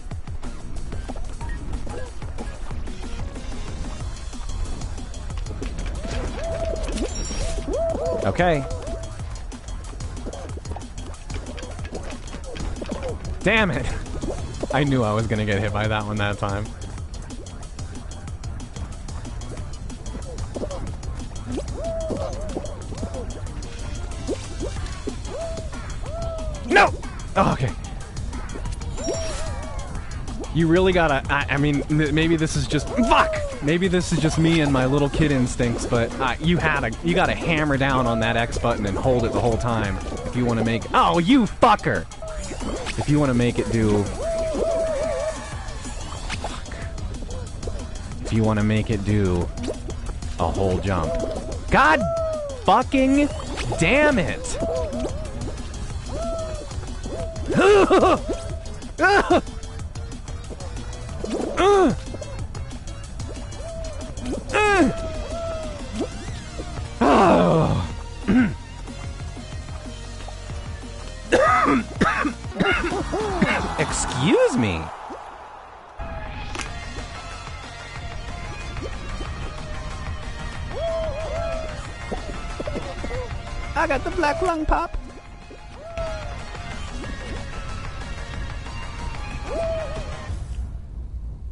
S1: Okay. Damn it! I knew I was gonna get hit by that one that time. No! Oh, okay. You really gotta... I mean, maybe this is just... Fuck! Maybe this is just me and my little kid instincts, but you gotta hammer down on that X button and hold it the whole time if you want to make... Oh, you fucker! If you want to make it do... Fuck. If you want to make it do a whole jump. God fucking damn it! Excuse me. I got the black lung pop.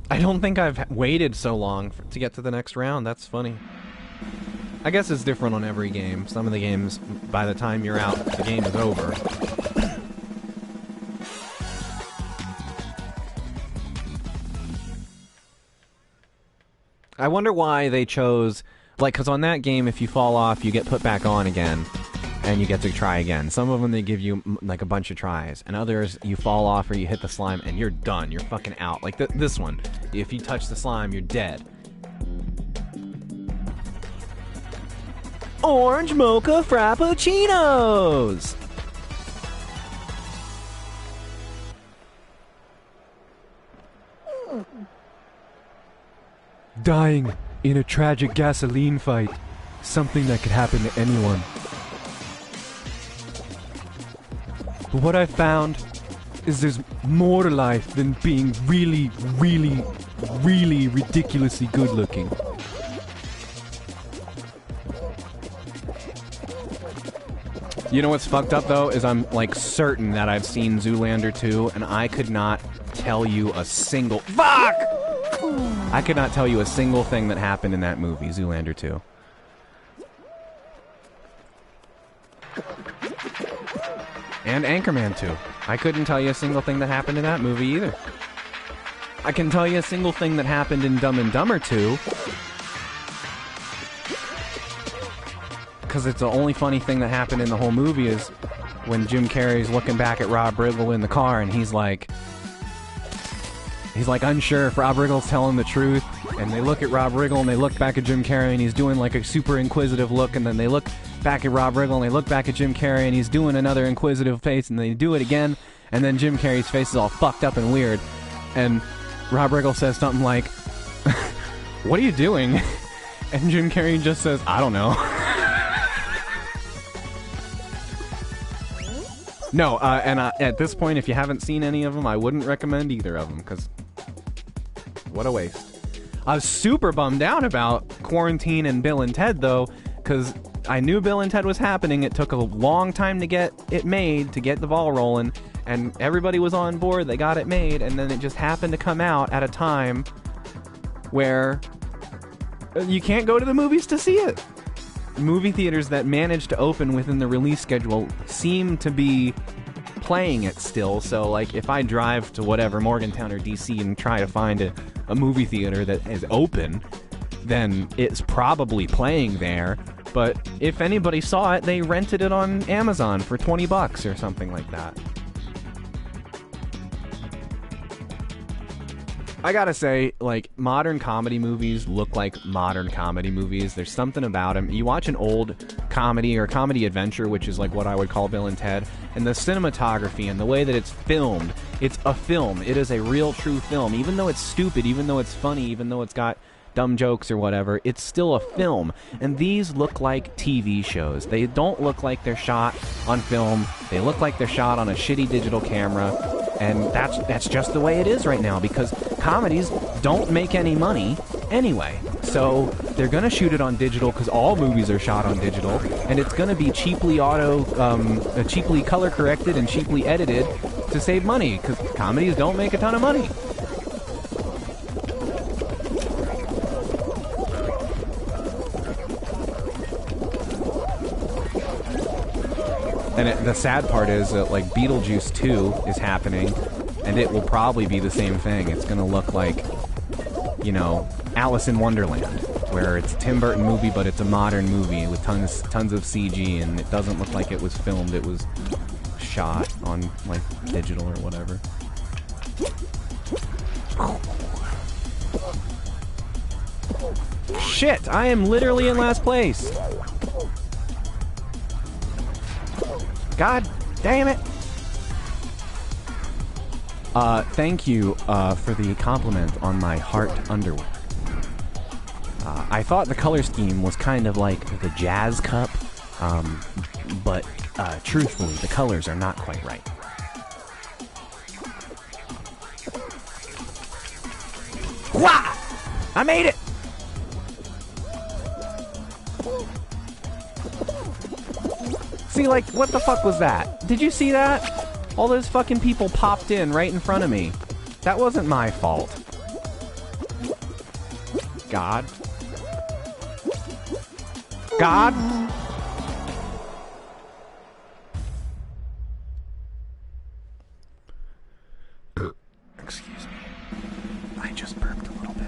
S1: I don't think I've waited so long to get to the next round. That's funny. I guess it's different on every game. Some of the games, by the time you're out, the game is over. I wonder why they chose... Like, because on that game, if you fall off, you get put back on again. And you get to try again. Some of them, they give you, like, a bunch of tries. And others, you fall off or you hit the slime and you're done. You're fucking out. Like this one. If you touch the slime, you're dead. Orange Mocha Frappuccinos! Dying in a tragic gasoline fight. Something that could happen to anyone. But what I found is there's more to life than being really, really, really ridiculously good looking. You know what's fucked up though, is I'm like certain that I've seen Zoolander 2 and I could not tell you a single... Fuck! I could not tell you a single thing that happened in that movie, Zoolander 2. And Anchorman 2. I couldn't tell you a single thing that happened in that movie either. I can tell you a single thing that happened in Dumb and Dumber 2. Because it's the only funny thing that happened in the whole movie is when Jim Carrey's looking back at Rob Riggle in the car and he's like unsure if Rob Riggle's telling the truth, and they look at Rob Riggle and they look back at Jim Carrey and he's doing like a super inquisitive look, and then they look back at Rob Riggle and they look back at Jim Carrey and he's doing another inquisitive face, and they do it again, and then Jim Carrey's face is all fucked up and weird, and Rob Riggle says something like, "What are you doing?" And Jim Carrey just says, "I don't know." No, and at this point, if you haven't seen any of them, I wouldn't recommend either of them, because what a waste. I was super bummed out about Quarantine and Bill and Ted, though, because I knew Bill and Ted was happening. It took a long time to get it made, to get the ball rolling, and everybody was on board. They got it made, and then it just happened to come out at a time where you can't go to the movies to see it. Movie theaters that managed to open within the release schedule seem to be playing it still, so like if I drive to whatever, Morgantown or DC, and try to find a movie theater that is open, then it's probably playing there, but if anybody saw it, they rented it on Amazon for $20 or something like that. I gotta say, like, modern comedy movies look like modern comedy movies. There's something about them. You watch an old comedy or comedy adventure, which is like what I would call Bill and Ted, and the cinematography and the way that it's filmed, it's a film. It is a real, true film. Even though it's stupid, even though it's funny, even though it's got dumb jokes or whatever, it's still a film. And these look like TV shows. They don't look like they're shot on film. They look like they're shot on a shitty digital camera. And that's just the way it is right now, because comedies don't make any money anyway. So they're gonna shoot it on digital because all movies are shot on digital, and it's gonna be cheaply cheaply color corrected and cheaply edited to save money because comedies don't make a ton of money. And the sad part is that, like, Beetlejuice 2 is happening, and it will probably be the same thing. It's going to look like, you know, Alice in Wonderland, where it's a Tim Burton movie, but it's a modern movie with tons of CG, and it doesn't look like it was filmed. It was shot on, like, digital or whatever. Shit! I am literally in last place! God damn it! Thank you, for the compliment on my heart underwear. I thought the color scheme was kind of like the Jazz Cup, but, truthfully, the colors are not quite right. Wah! I made it! See, like, what the fuck was that? Did you see that? All those fucking people popped in right in front of me. That wasn't my fault. God. God? Excuse me. I just burped a little bit.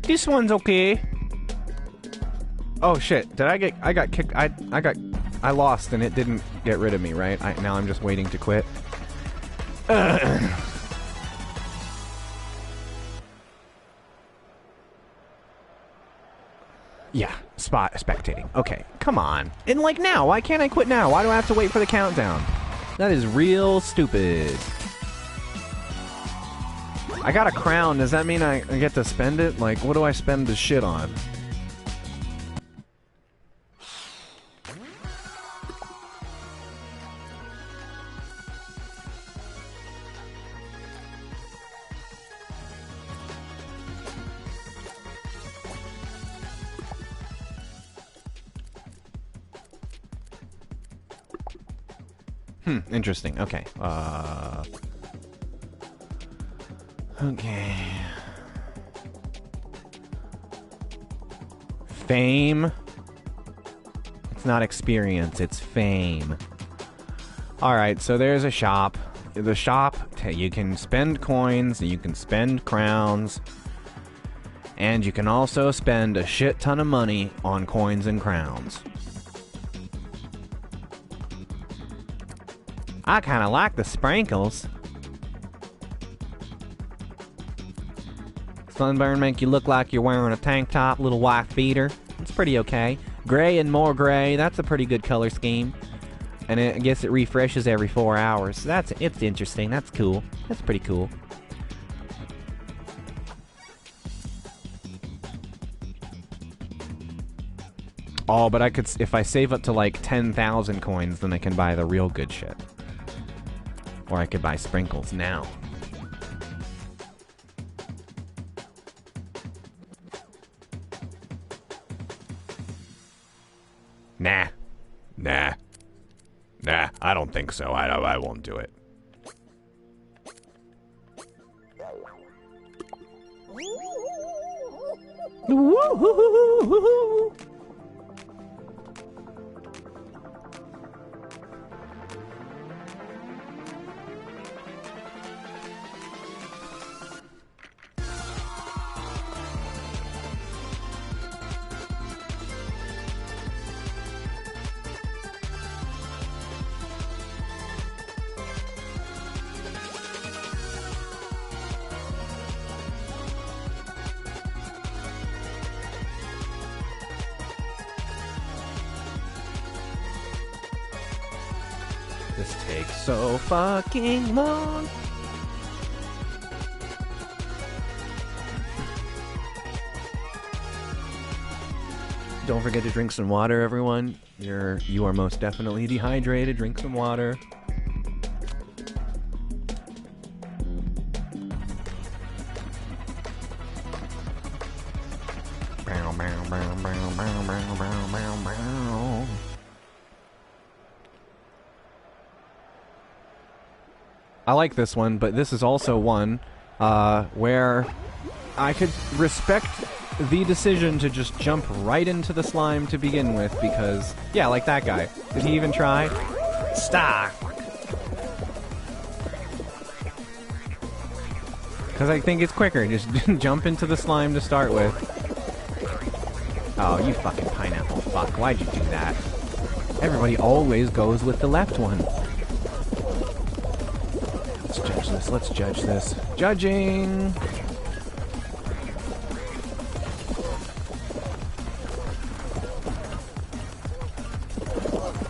S1: This one's okay. Oh shit! Did I got kicked? I lost and it didn't get rid of me, right? Now I'm just waiting to quit. Yeah, spectating. Okay, come on. And like now, why can't I quit now? Why do I have to wait for the countdown? That is real stupid. I got a crown. Does that mean I get to spend it? Like, what do I spend the shit on? Interesting. Okay. Okay. Fame. It's not experience, it's fame. Alright, so there's a shop. The shop, you can spend coins, you can spend crowns, and you can also spend a shit ton of money on coins and crowns. I kinda like the sprinkles. Sunburn make you look like you're wearing a tank top, little wife beater. It's pretty okay. Gray and more gray, that's a pretty good color scheme. And I guess it refreshes every 4 hours. It's interesting, that's cool. That's pretty cool. Oh, but I could, if I save up to like 10,000 coins, then I can buy the real good shit. Or I could buy sprinkles now. Nah. I don't think so. I won't do it. Woo-hoo-hoo-hoo-hoo-hoo. This takes so fucking long. Don't forget to drink some water, everyone. You are most definitely dehydrated. Drink some water. I like this one, but this is also one where I could respect the decision to just jump right into the slime to begin with, because, yeah, like that guy. Did he even try? Stop! Because I think it's quicker. Just jump into the slime to start with. Oh, you fucking pineapple fuck. Why'd you do that? Everybody always goes with the left one. Let's judge this. Let's judge this. Judging!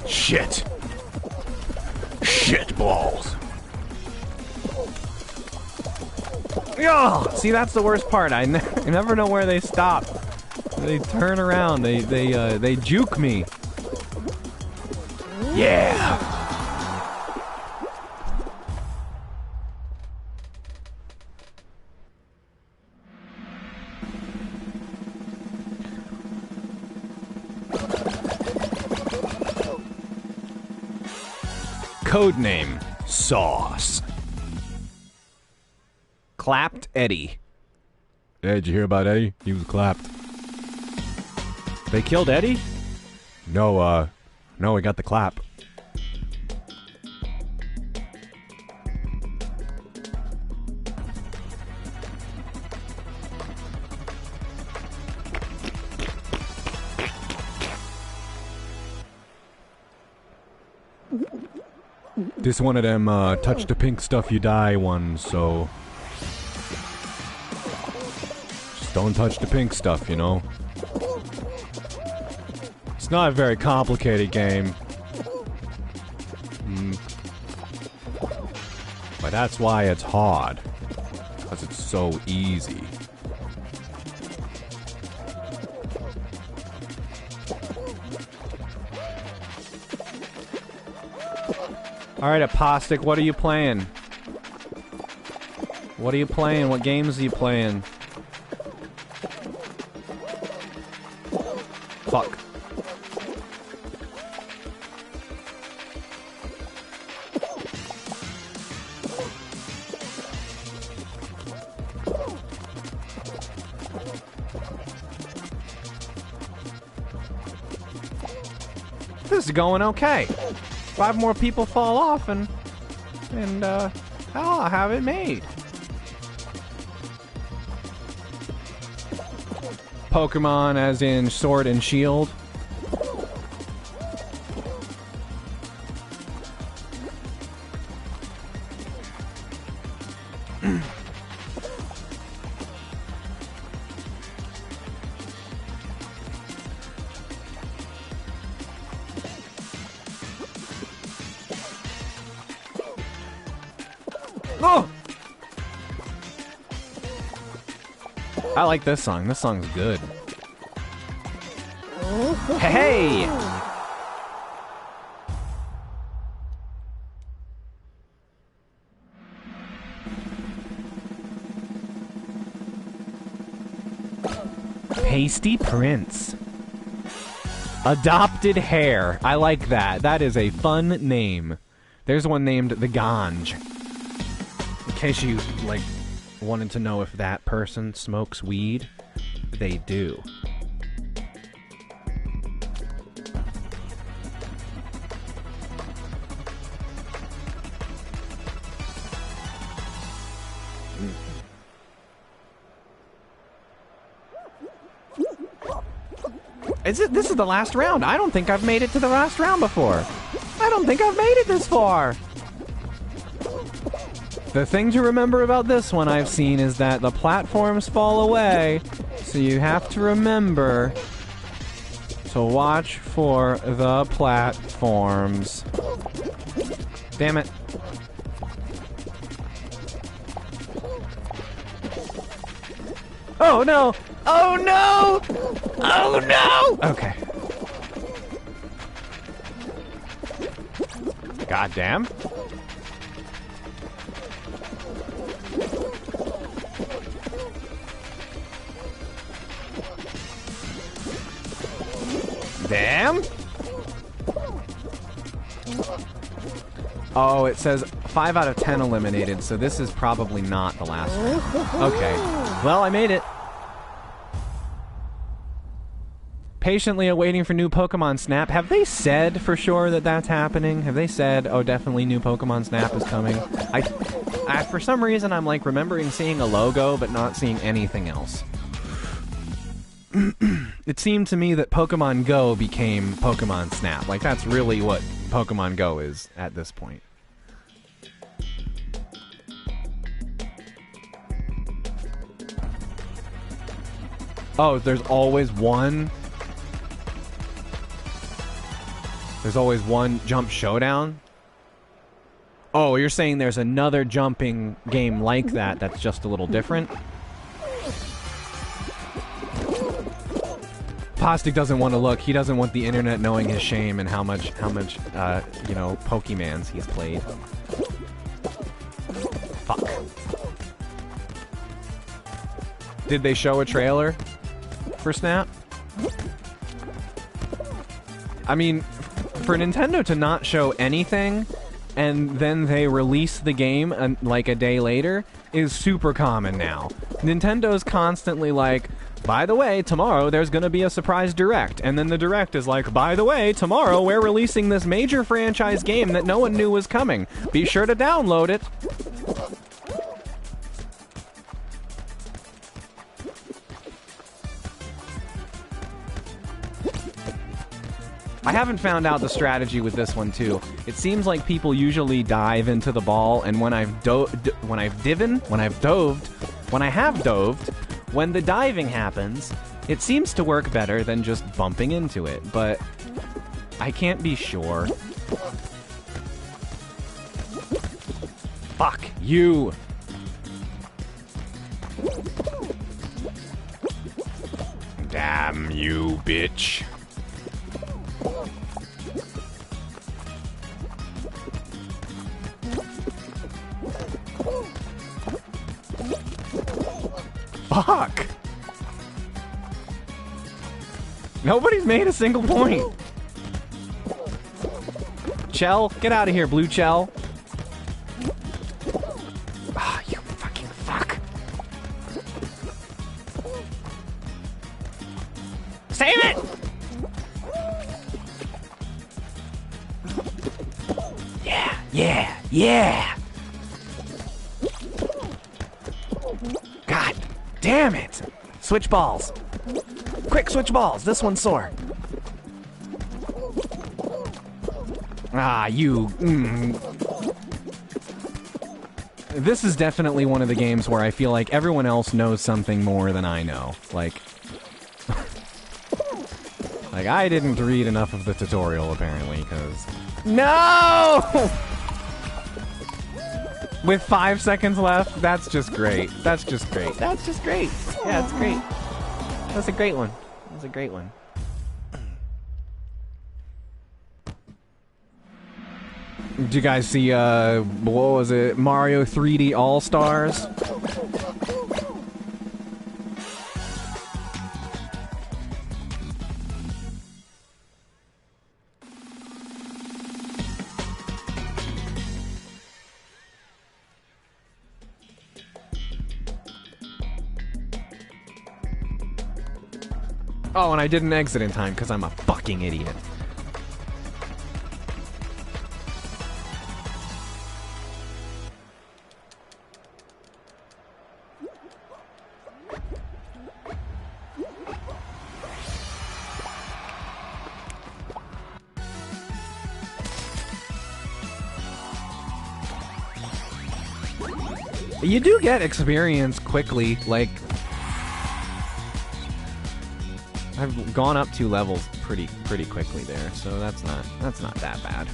S1: Shit! Shit balls! Yo! See, that's the worst part. I never know where they stop. They turn around. They juke me. Yeah! Codename Sauce. Clapped Eddie.
S2: Hey, did you hear about Eddie? He was clapped.
S1: They killed Eddie?
S2: No, we got the clap. This one of them, touch the pink stuff you die ones, so... just don't touch the pink stuff, you know? It's not a very complicated game. But that's why it's hard. Because it's so easy.
S1: Alright, Apostic, what are you playing? What are you playing? What games are you playing? Fuck. This is going okay. 5 more people fall off and I'll have it made. Pokemon as in Sword and Shield. Oh! I like this song. This song's good. Hey! Pasty Prince. Adopted Hair. I like that. That is a fun name. There's one named The Ganj. In case you, like, wanted to know if that person smokes weed, they do. This is the last round. I don't think I've made it to the last round before. I don't think I've made it this far. The thing to remember about this one I've seen is that the platforms fall away, so you have to remember to watch for the platforms. Damn it. Oh no! Oh no! Oh no! Okay. Goddamn. Damn. Oh, it says 5 out of 10 eliminated, so this is probably not the last one. Okay. Well, I made it. Patiently awaiting for new Pokemon Snap. Have they said for sure that that's happening? Have they said, oh, definitely new Pokemon Snap is coming? I for some reason, I'm like remembering seeing a logo, but not seeing anything else. It seemed to me that Pokemon Go became Pokemon Snap. Like, that's really what Pokemon Go is at this point. Oh, there's always one... There's always one Jump Showdown? Oh, you're saying there's another jumping game like that that's just a little different? Postic doesn't want to look. He doesn't want the internet knowing his shame and how much, you know, Pokemans he's played. Fuck. Did they show a trailer for Snap? I mean, for Nintendo to not show anything and then they release the game like a day later is super common now. Nintendo's constantly like, by the way, tomorrow there's gonna be a surprise direct. And then the direct is like, by the way, tomorrow we're releasing this major franchise game that no one knew was coming. Be sure to download it. I haven't found out the strategy with this one too. It seems like people usually dive into the ball, and when I have doved, when the diving happens, it seems to work better than just bumping into it, but I can't be sure. Fuck you! Damn you, bitch. Fuck! Nobody's made a single point. Chell, get out of here, Blue Chell. Ah, you fucking fuck. Save it! Yeah, yeah, yeah! God damn it! Switch balls. Quick, switch balls. This one's sore. Ah, you... This is definitely one of the games where I feel like everyone else knows something more than I know. Like... like, I didn't read enough of the tutorial, apparently, because... No! With 5 seconds left, that's just great. That's just great. That's just great. Yeah, it's great. That's a great one. That's a great one. Did you guys see, what was it? Mario 3D All-Stars? Oh, and I didn't exit in time because I'm a fucking idiot. You do get experience quickly, like... I've gone up 2 levels pretty quickly there, so that's not that bad.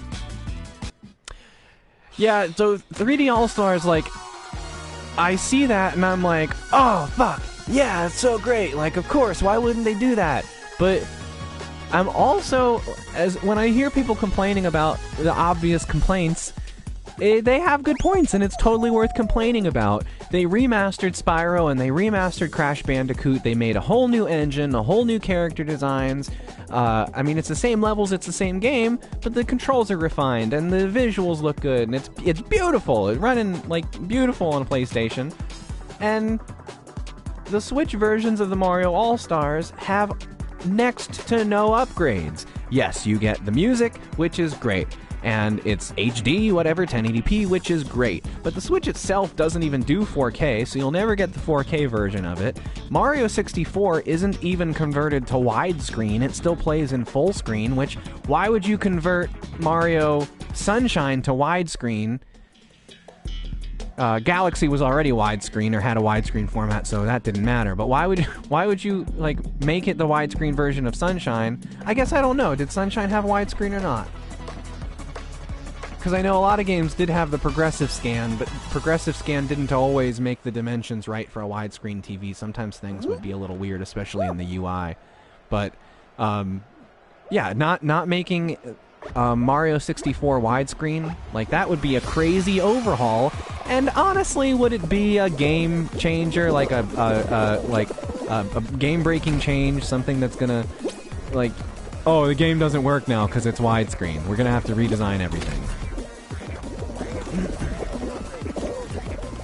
S1: Yeah, so 3D All-Stars, like, I see that and I'm like, oh fuck, yeah, it's so great. Like, of course, why wouldn't they do that? But I'm also, when I hear people complaining about the obvious complaints, they have good points, and it's totally worth complaining about. They remastered Spyro, and they remastered Crash Bandicoot. They made a whole new engine, a whole new character designs. I mean, it's the same levels, it's the same game, but the controls are refined, and the visuals look good, and it's beautiful. It's running, like, beautiful on a PlayStation. And the Switch versions of the Mario All-Stars have next to no upgrades. Yes, you get the music, which is great. And it's HD, whatever, 1080p, which is great. But the Switch itself doesn't even do 4K, so you'll never get the 4K version of it. Mario 64 isn't even converted to widescreen. It still plays in full screen, which, why would you convert Mario Sunshine to widescreen? Galaxy was already widescreen, or had a widescreen format, so that didn't matter. But why would you, like, make it the widescreen version of Sunshine? I guess I don't know. Did Sunshine have widescreen or not? Because I know a lot of games did have the progressive scan, but progressive scan didn't always make the dimensions right for a widescreen TV. Sometimes things would be a little weird, especially in the UI. But, yeah, not making Mario 64 widescreen, like, that would be a crazy overhaul. And honestly, would it be a game changer, like a game-breaking change, something that's gonna, like, oh, the game doesn't work now because it's widescreen. We're gonna have to redesign everything.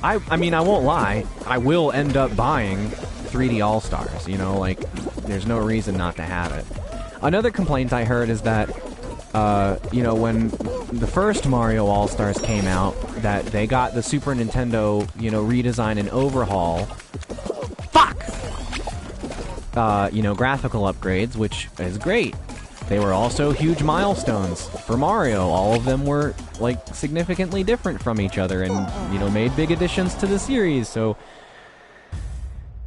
S1: I mean, I won't lie. I will end up buying 3D All-Stars, you know, like, there's no reason not to have it. Another complaint I heard is that, you know, when the first Mario All-Stars came out, that they got the Super Nintendo, you know, redesign and overhaul. Fuck! You know, graphical upgrades, which is great. They were also huge milestones for Mario. All of them were, like, significantly different from each other and, you know, made big additions to the series, so,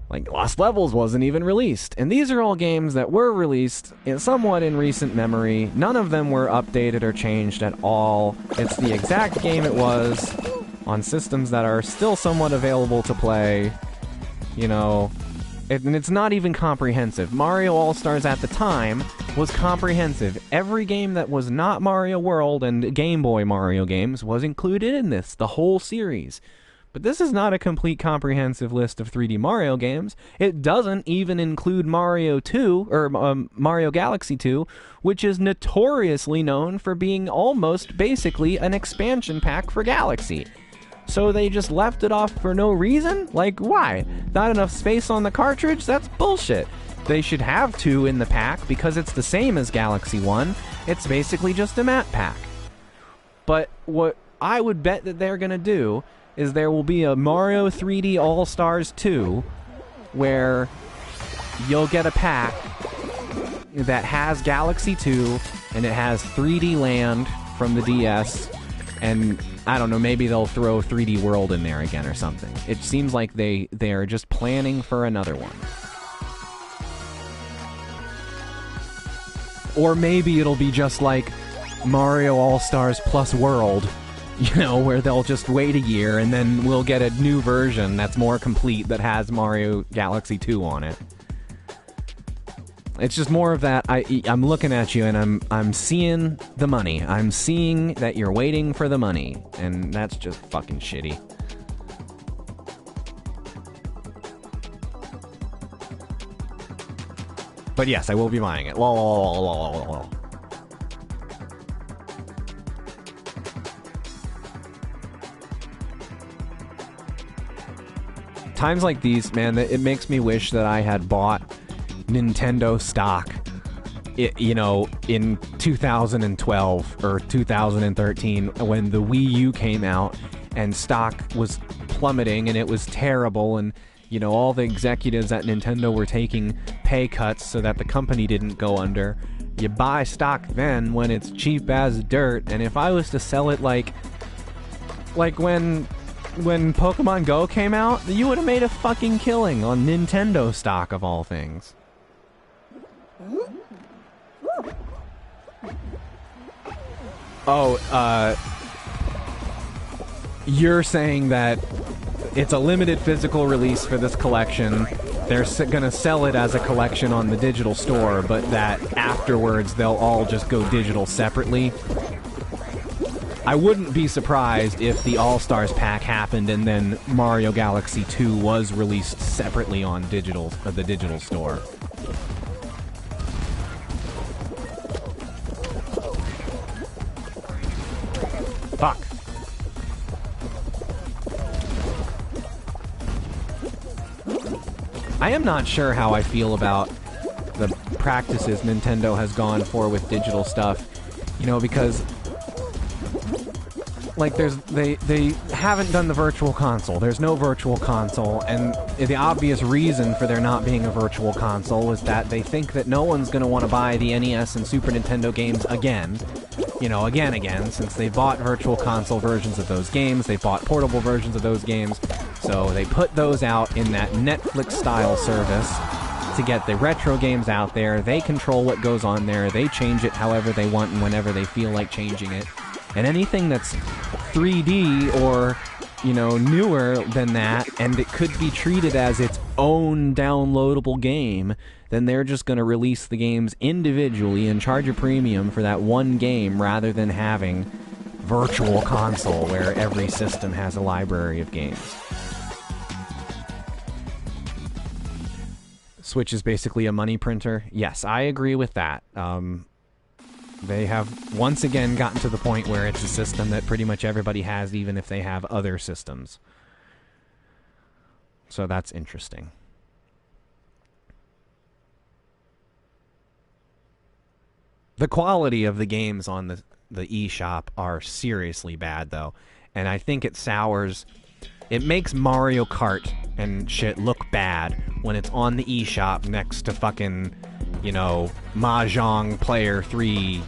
S1: like, Lost Levels wasn't even released. And these are all games that were released somewhat in recent memory. None of them were updated or changed at all. It's the exact game it was on systems that are still somewhat available to play, you know. And it's not even comprehensive. Mario All-Stars at the time was comprehensive. Every game that was not Mario World and Game Boy Mario games was included in this, the whole series. But this is not a complete comprehensive list of 3D Mario games. It doesn't even include Mario 2, or Mario Galaxy 2, which is notoriously known for being almost basically an expansion pack for Galaxy. So they just left it off for no reason? Like, why? Not enough space on the cartridge? That's bullshit. They should have 2 in the pack because it's the same as Galaxy 1. It's basically just a map pack. But what I would bet that they're gonna do is there will be a Mario 3D All-Stars 2 where you'll get a pack that has Galaxy 2 and it has 3D Land from the DS, and I don't know, maybe they'll throw 3D World in there again or something. It seems like they are just planning for another one. Or maybe it'll be just like Mario All-Stars plus World, you know, where they'll just wait a year and then we'll get a new version that's more complete that has Mario Galaxy 2 on it. It's just more of that. I'm looking at you and I'm seeing the money. I'm seeing that you're waiting for the money, and that's just fucking shitty. But yes, I will be buying it. Lol. Times like these, man, it makes me wish that I had bought Nintendo stock, you know, in 2012 or 2013 when the Wii U came out and stock was plummeting and it was terrible, and, you know, all the executives at Nintendo were taking pay cuts so that the company didn't go under. You buy stock then when it's cheap as dirt, and if I was to sell it like when Pokemon Go came out, you would have made a fucking killing on Nintendo stock of all things. Oh, you're saying that it's a limited physical release for this collection, they're gonna sell it as a collection on the digital store, but that afterwards they'll all just go digital separately. I wouldn't be surprised if the All-Stars pack happened and then Mario Galaxy 2 was released separately on the digital store. Fuck. I am not sure how I feel about the practices Nintendo has gone for with digital stuff, you know, because like they haven't done the virtual console. There's no virtual console, and the obvious reason for there not being a virtual console is that they think that no one's going to want to buy the NES and Super Nintendo games again. You know, again, since they bought virtual console versions of those games, they bought portable versions of those games, so they put those out in that Netflix-style service to get the retro games out there. They control what goes on there. They change it however they want and whenever they feel like changing it. And anything that's 3D or, you know, newer than that, and it could be treated as its own downloadable game, then they're just going to release the games individually and charge a premium for that one game rather than having virtual console where every system has a library of games. Switch is basically a money printer. Yes, I agree with that. They have once again gotten to the point where it's a system that pretty much everybody has, even if they have other systems. So that's interesting. The quality of the games on the eShop are seriously bad, though. And I think it sours... It makes Mario Kart and shit look bad when it's on the eShop next to fucking, you know, Mahjong Player 3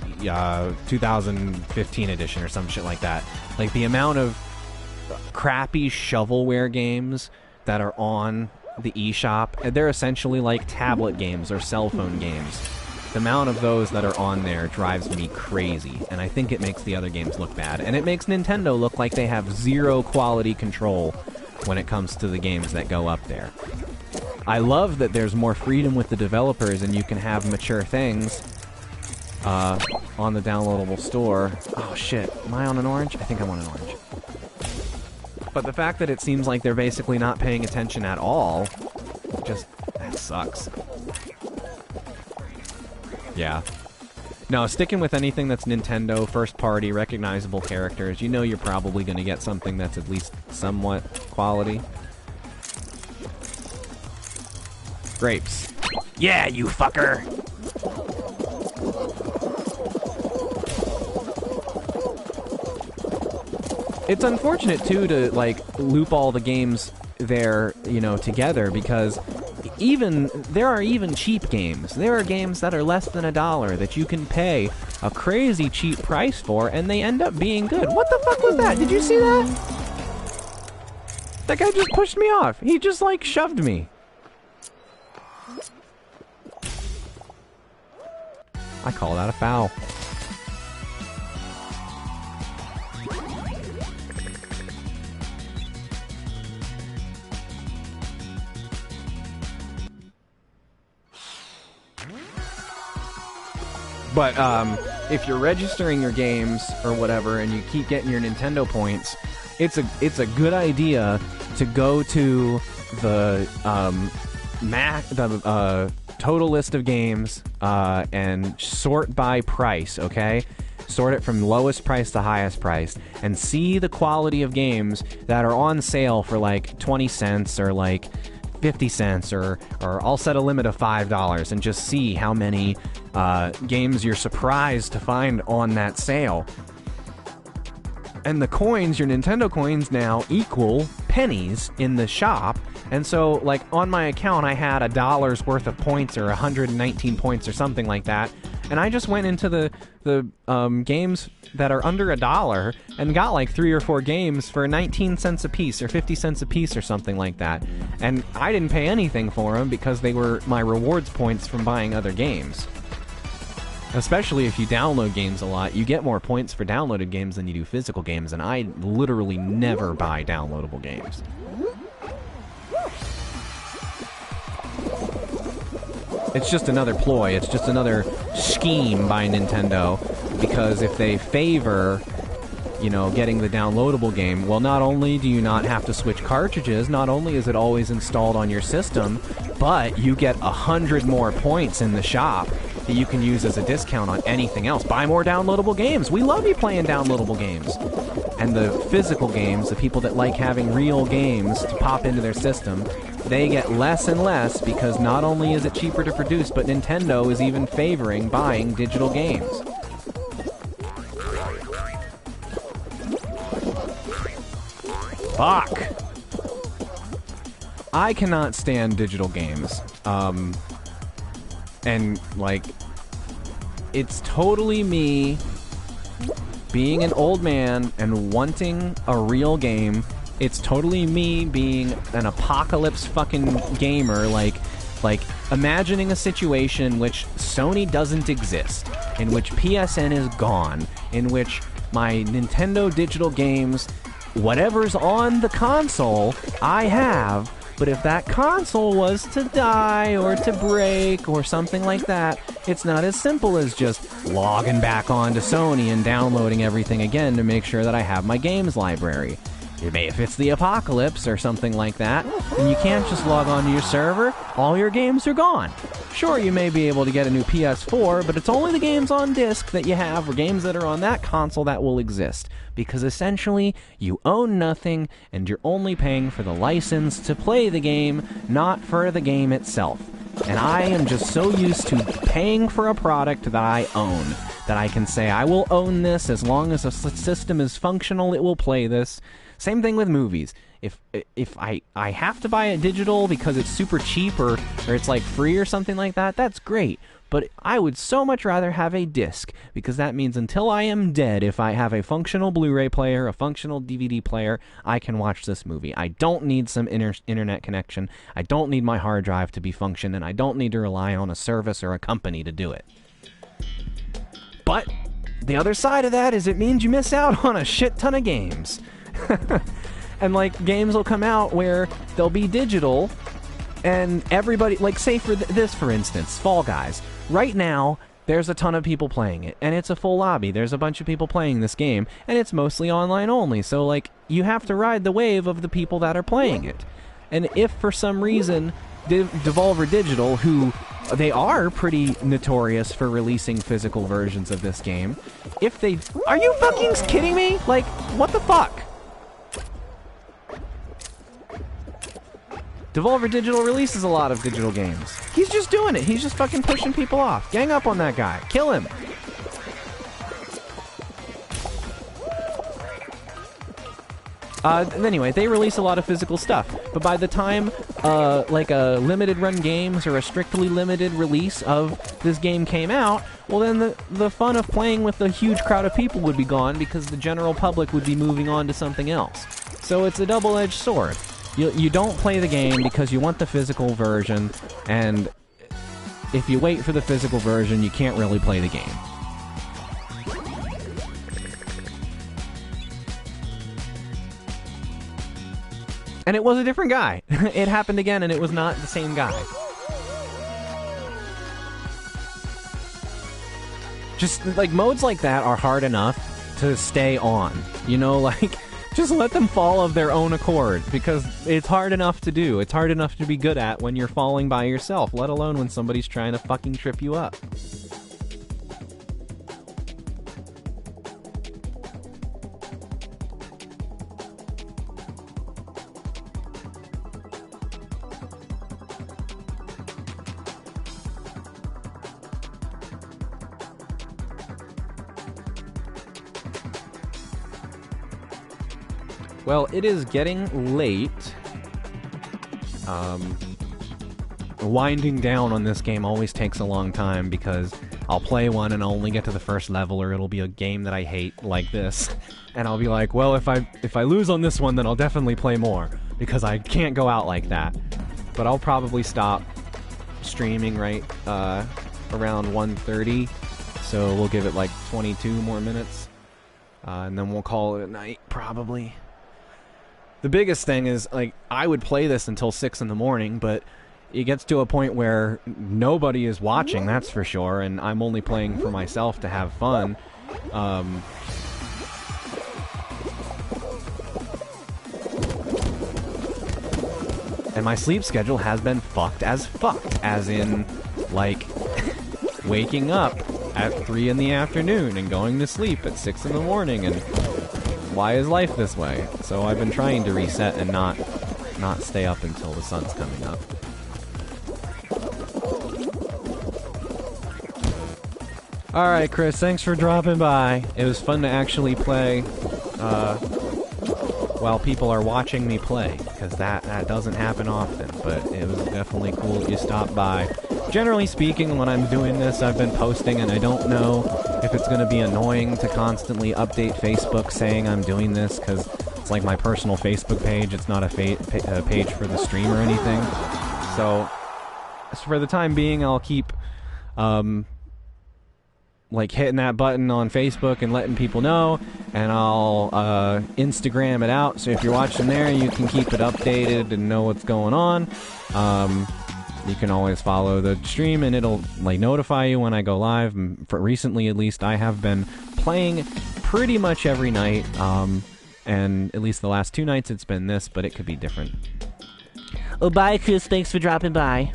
S1: 2015 edition or some shit like that. Like, the amount of crappy shovelware games that are on the eShop, they're essentially like tablet games or cell phone games. The amount of those that are on there drives me crazy, and I think it makes the other games look bad. And it makes Nintendo look like they have zero quality control when it comes to the games that go up there. I love that there's more freedom with the developers and you can have mature things on the downloadable store. Oh shit, am I on an orange? I think I'm on an orange. But the fact that it seems like they're basically not paying attention at all, just, that sucks. Yeah. No, sticking with anything that's Nintendo, first-party, recognizable characters, you know you're probably going to get something that's at least somewhat quality. Grapes. Yeah, you fucker! It's unfortunate, too, to, like, loop all the games there, you know, together, because there are even cheap games. There are games that are less than $1 that you can pay a crazy cheap price for, and they end up being good. What the fuck was that? Did you see that? That guy just pushed me off. He just, like, shoved me. I call that a foul. But if you're registering your games or whatever and you keep getting your Nintendo points, it's a good idea to go to the total list of games and sort by price, okay? Sort it from lowest price to highest price and see the quality of games that are on sale for like 20 cents or like 50 cents or I'll set a limit of $5 and just see how many games you're surprised to find on that sale. And the coins, your Nintendo coins now equal pennies in the shop. And so, like, on my account, I had $1's worth of points or 119 points or something like that. And I just went into the games that are under $1 and got like 3 or 4 games for 19 cents a piece or 50 cents a piece or something like that. And I didn't pay anything for them because they were my rewards points from buying other games. Especially if you download games a lot, you get more points for downloaded games than you do physical games, and I literally never buy downloadable games. It's just another ploy. It's just another scheme by Nintendo, because if they favor, you know, getting the downloadable game, well, not only do you not have to switch cartridges, not only is it always installed on your system, but you get 100 more points in the shop that you can use as a discount on anything else. Buy more downloadable games. We love you playing downloadable games. And the physical games, the people that like having real games to pop into their system, they get less and less, because not only is it cheaper to produce, but Nintendo is even favoring buying digital games. Fuck! I cannot stand digital games. And, like, it's totally me being an old man and wanting a real game. It's totally me being an apocalypse fucking gamer, like imagining a situation in which Sony doesn't exist, in which PSN is gone, in which my Nintendo digital games, whatever's on the console, I have. But if that console was to die or to break or something like that, it's not as simple as just logging back onto Sony and downloading everything again to make sure that I have my games library. If it's the apocalypse or something like that, and you can't just log onto your server, all your games are gone. Sure, you may be able to get a new PS4, but it's only the games on disc that you have, or games that are on that console, that will exist. Because essentially, you own nothing, and you're only paying for the license to play the game, not for the game itself. And I am just so used to paying for a product that I own, that I can say, I will own this as long as the system is functional, it will play this. Same thing with movies. If I have to buy it digital because it's super cheap or it's like free or something like that, that's great. But I would so much rather have a disc, because that means until I am dead, if I have a functional Blu-ray player, a functional DVD player, I can watch this movie. I don't need some internet connection. I don't need my hard drive to be functioning, and I don't need to rely on a service or a company to do it. But the other side of that is it means you miss out on a shit ton of games. And like games will come out where they'll be digital, and everybody, like, say for this for instance, Fall Guys. Right now there's a ton of people playing it, and it's a full lobby. There's a bunch of people playing this game, and it's mostly online only, so like you have to ride the wave of the people that are playing it. And if for some reason Devolver Digital, who they are pretty notorious for releasing physical versions of this game, if they... Are you fucking kidding me? Like, what the fuck? Devolver Digital releases a lot of digital games. He's just doing it. He's just fucking pushing people off. Gang up on that guy. Kill him. Anyway, they release a lot of physical stuff, but by the time, like a limited run games or a strictly limited release of this game came out, well then the fun of playing with a huge crowd of people would be gone, because the general public would be moving on to something else. So it's a double-edged sword. You don't play the game because you want the physical version, and if you wait for the physical version, you can't really play the game. And it was a different guy. It happened again, and it was not the same guy. Just, like, modes like that are hard enough to stay on. You know, like, just let them fall of their own accord, because it's hard enough to do. It's hard enough to be good at when you're falling by yourself, let alone when somebody's trying to fucking trip you up. Well, it is getting late. Winding down on this game always takes a long time, because I'll play one and I'll only get to the first level, or it'll be a game that I hate, like this. And I'll be like, well, if I lose on this one, then I'll definitely play more, because I can't go out like that. But I'll probably stop streaming right around 1:30, so we'll give it like 22 more minutes, and then we'll call it a night, probably. The biggest thing is, like, I would play this until 6 in the morning, but it gets to a point where nobody is watching, that's for sure, and I'm only playing for myself to have fun. And my sleep schedule has been fucked, as in, like, waking up at 3 in the afternoon and going to sleep at 6 in the morning, and why is life this way? So I've been trying to reset and not stay up until the sun's coming up. Alright, Chris, thanks for dropping by. It was fun to actually play while people are watching me play, because that doesn't happen often, but it was definitely cool that you stopped by. Generally speaking, when I'm doing this, I've been posting, and I don't know if it's going to be annoying to constantly update Facebook saying I'm doing this, because it's like my personal Facebook page. It's not a page for the stream or anything. So, for the time being, I'll keep like hitting that button on Facebook and letting people know, and I'll Instagram it out, so if you're watching there, you can keep it updated and know what's going on. You can always follow the stream, and it'll like notify you when I go live. For recently, at least, I have been playing pretty much every night, and at least the last 2 nights it's been this, but it could be different.
S3: Oh, bye, Chris. Thanks for dropping by.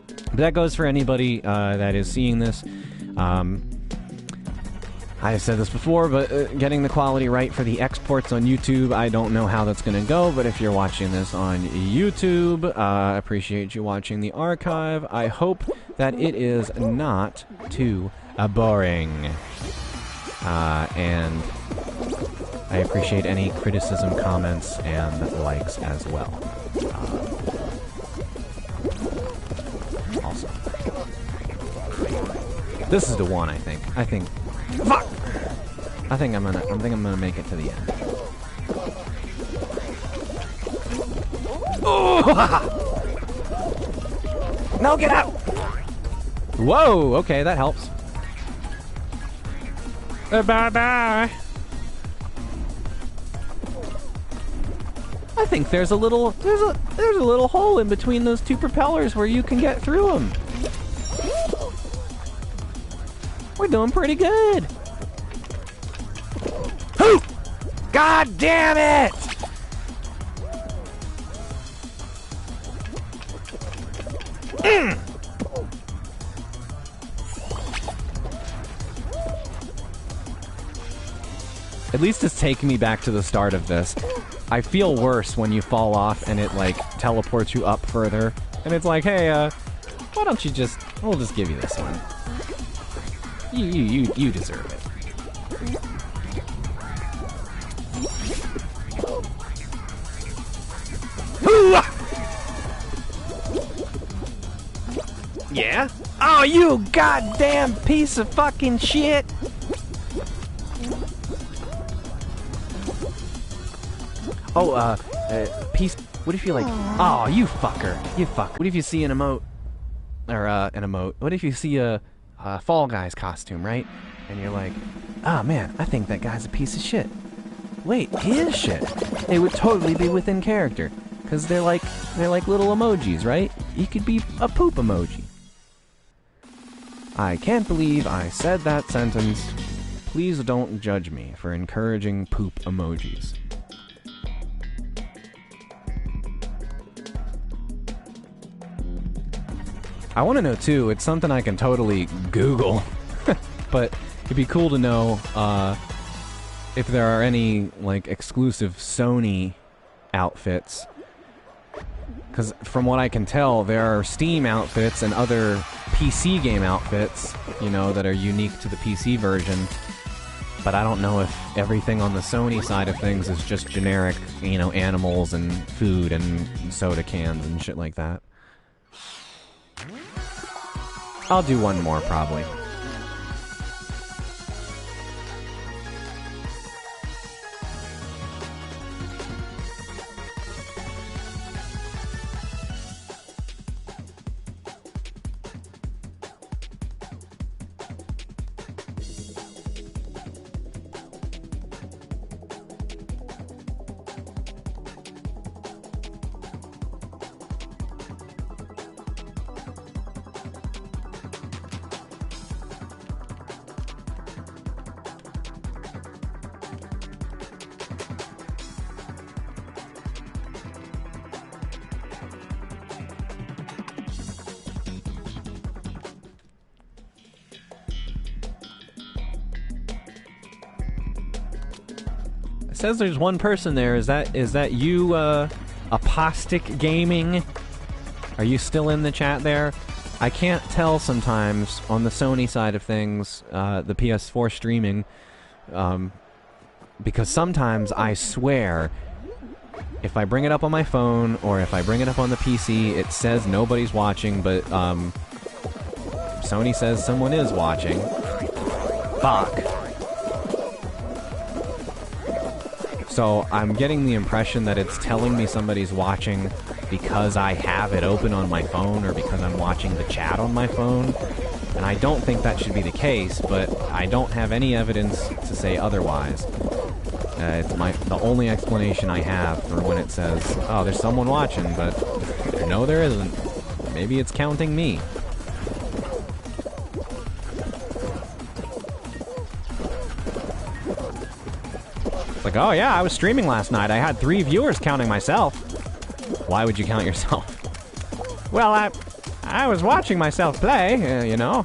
S1: But that goes for anybody that is seeing this. I've said this before, but getting the quality right for the exports on YouTube, I don't know how that's going to go, but if you're watching this on YouTube, I appreciate you watching the archive. I hope that it is not too boring. And I appreciate any criticism, comments, and likes as well. Also, this is the one, I think. Fuck! I think I'm gonna make it to the end. Oh! No, get out! Whoa, okay, that helps. Bye-bye. I think there's a little hole in between those 2 propellers where you can get through them. We're doing pretty good. Who? God damn it! At least it's taking me back to the start of this. I feel worse when you fall off and it, like, teleports you up further. And it's like, hey, why don't you just... We'll just give you this one. You deserve it. Yeah? Oh, you goddamn piece of fucking shit! Oh, piece... What if you, like... Oh, you fucker. You fuck. What if you see an emote? Or, an emote. What if you see a Fall Guys costume, right? And you're like, oh man, I think that guy's a piece of shit. Wait, he is shit. It would totally be within character. Because they're like little emojis, right? You could be a poop emoji. I can't believe I said that sentence. Please don't judge me for encouraging poop emojis. I want to know too, it's something I can totally Google, but it'd be cool to know if there are any, like, exclusive Sony outfits. Because from what I can tell, there are Steam outfits and other PC game outfits, you know, that are unique to the PC version. But I don't know if everything on the Sony side of things is just generic, you know, animals and food and soda cans and shit like that. I'll do one more, probably.
S2: says there's one person there. Is that you, Apostic Gaming? Are you still in the chat there? I can't tell sometimes on the Sony side of things, the PS4 streaming, because sometimes I swear, if I bring it up on my phone or if I bring it up on the PC, it says nobody's watching, but Sony says someone is watching. Fuck. So I'm getting the impression that it's telling me somebody's watching because I have it open on my phone or because I'm watching the chat on my phone. And I don't think that should be the case, but I don't have any evidence to say otherwise. It's the only explanation I have for when it says, oh, there's someone watching, but no, there isn't. Maybe it's counting me. Like, oh yeah, I was streaming last night. I had 3 viewers counting myself. Why would you count yourself? Well, I was watching myself play, you know.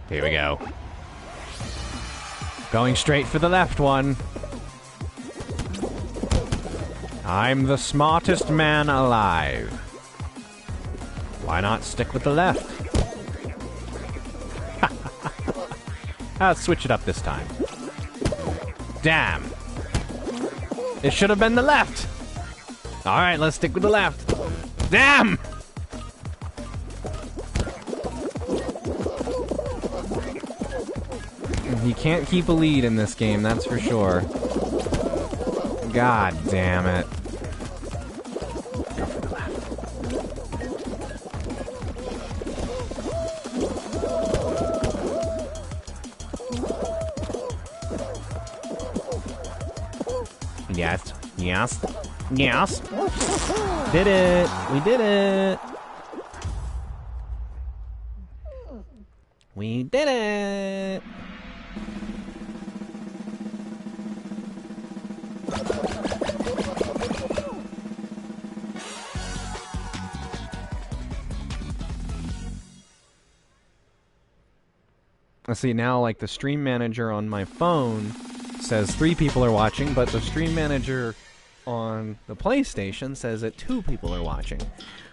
S2: Here we go. Going straight for the left one. I'm the smartest man alive. Why not stick with the left? I'll switch it up this time. Damn. It should have been the left. Alright, let's stick with the left. Damn! You can't keep a lead in this game, that's for sure. God damn it. Go for the left. Yes. Yes. Yes. Did it. We did it. We did it. Let's see, now, like, the stream manager on my phone says 3 people are watching, but the stream manager on the PlayStation says that 2 people are watching.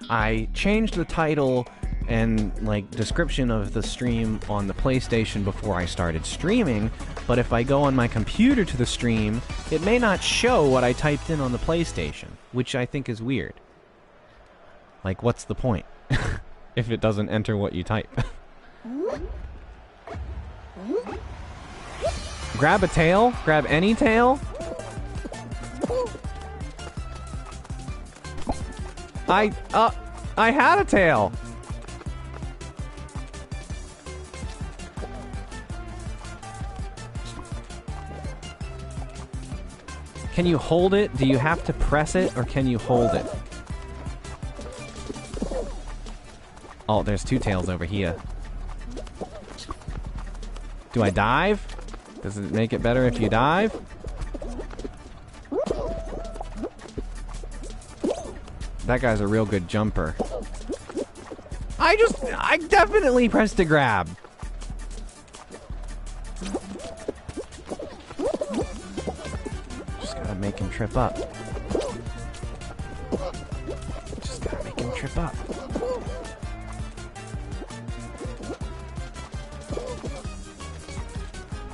S2: I changed the title and, like, description of the stream on the PlayStation before I started streaming, but if I go on my computer to the stream, it may not show what I typed in on the PlayStation, which I think is weird. Like, what's the point? If it doesn't enter what you type. Grab a tail? Grab any tail? I had a tail! Can you hold it? Do you have to press it, or can you hold it? Oh, there's 2 tails over here. Do I dive? Does it make it better if you dive? That guy's a real good jumper. I definitely pressed to grab. make him trip up. Just gotta make him trip up.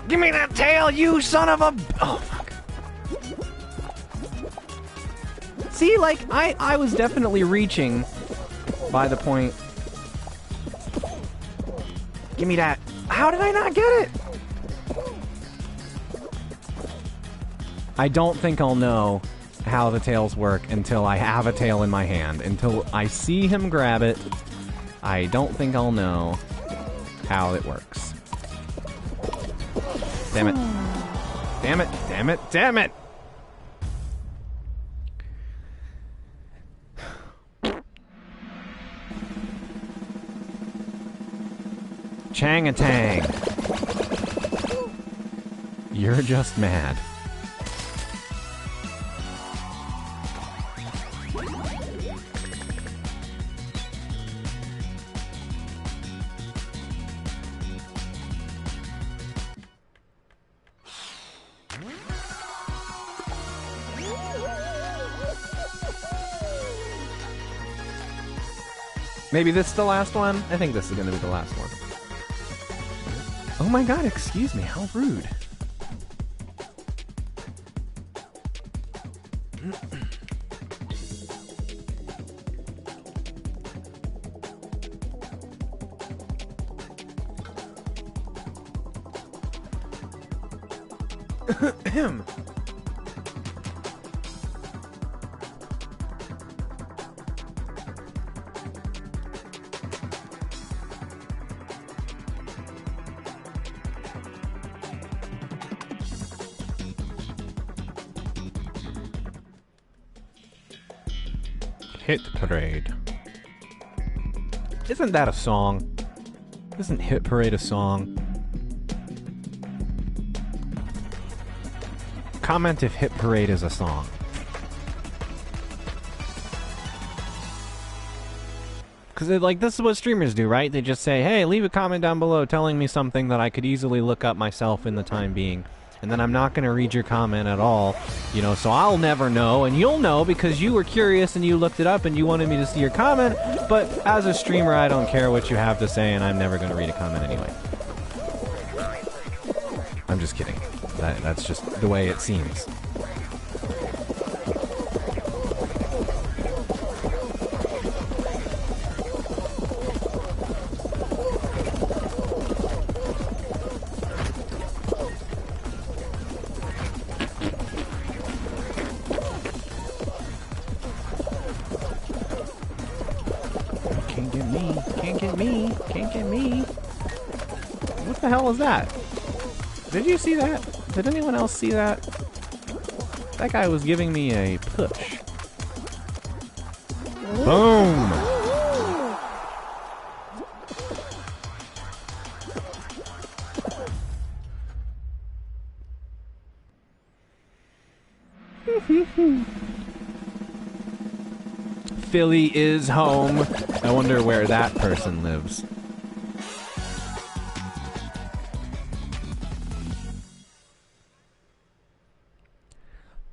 S2: Give me that tail, you son of a... Oh, fuck. See, like, I was definitely reaching by the point... Give me that. How did I not get it? I don't think I'll know how the tails work until I have a tail in my hand. Until I see him grab it, I don't think I'll know how it works. Damn it. Damn it, damn it, damn it! Chang-a-tang. You're just mad. Maybe this is the last one? I think this is going to be the last one. Oh my god, excuse me, how rude. Hit Parade. Isn't that a song? Isn't Hit Parade a song? Comment if Hit Parade is a song. Because, like, this is what streamers do, right? They just say, hey, leave a comment down below telling me something that I could easily look up myself in the time being. And then I'm not going to read your comment at all, you know, so I'll never know, and you'll know because you were curious and you looked it up and you wanted me to see your comment, but as a streamer, I don't care what you have to say, and I'm never going to read a comment anyway. I'm just kidding. That's just the way it seems. What the hell was that? Did you see that? Did anyone else see that? That guy was giving me a push. Boom! Philly is home. I wonder where that person lives.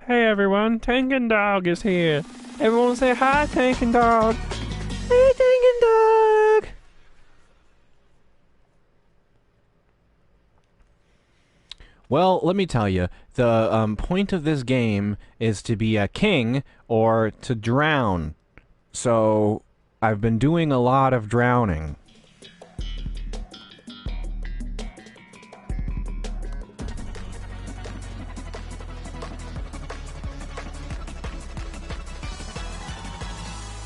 S2: Hey everyone, Tankin Dog is here. Everyone say hi, Tankin Dog. Hey, Tankin Dog. Well, let me tell you, the point of this game is to be a king or to drown. So, I've been doing a lot of drowning.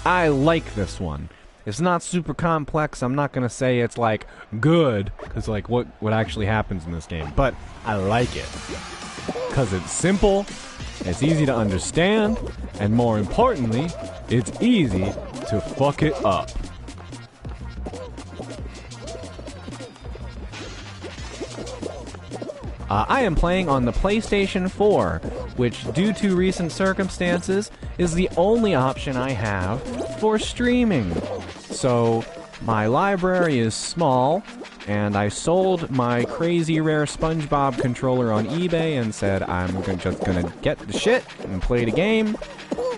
S2: I like this one. It's not super complex. I'm not gonna say it's like good, because like what actually happens in this game, but I like it because it's simple, it's easy to understand, and more importantly, it's easy to fuck it up. I am playing on the PlayStation 4, which, due to recent circumstances, is the only option I have for streaming. So, my library is small, and I sold my crazy rare SpongeBob controller on eBay and said I'm just gonna get the shit and play the game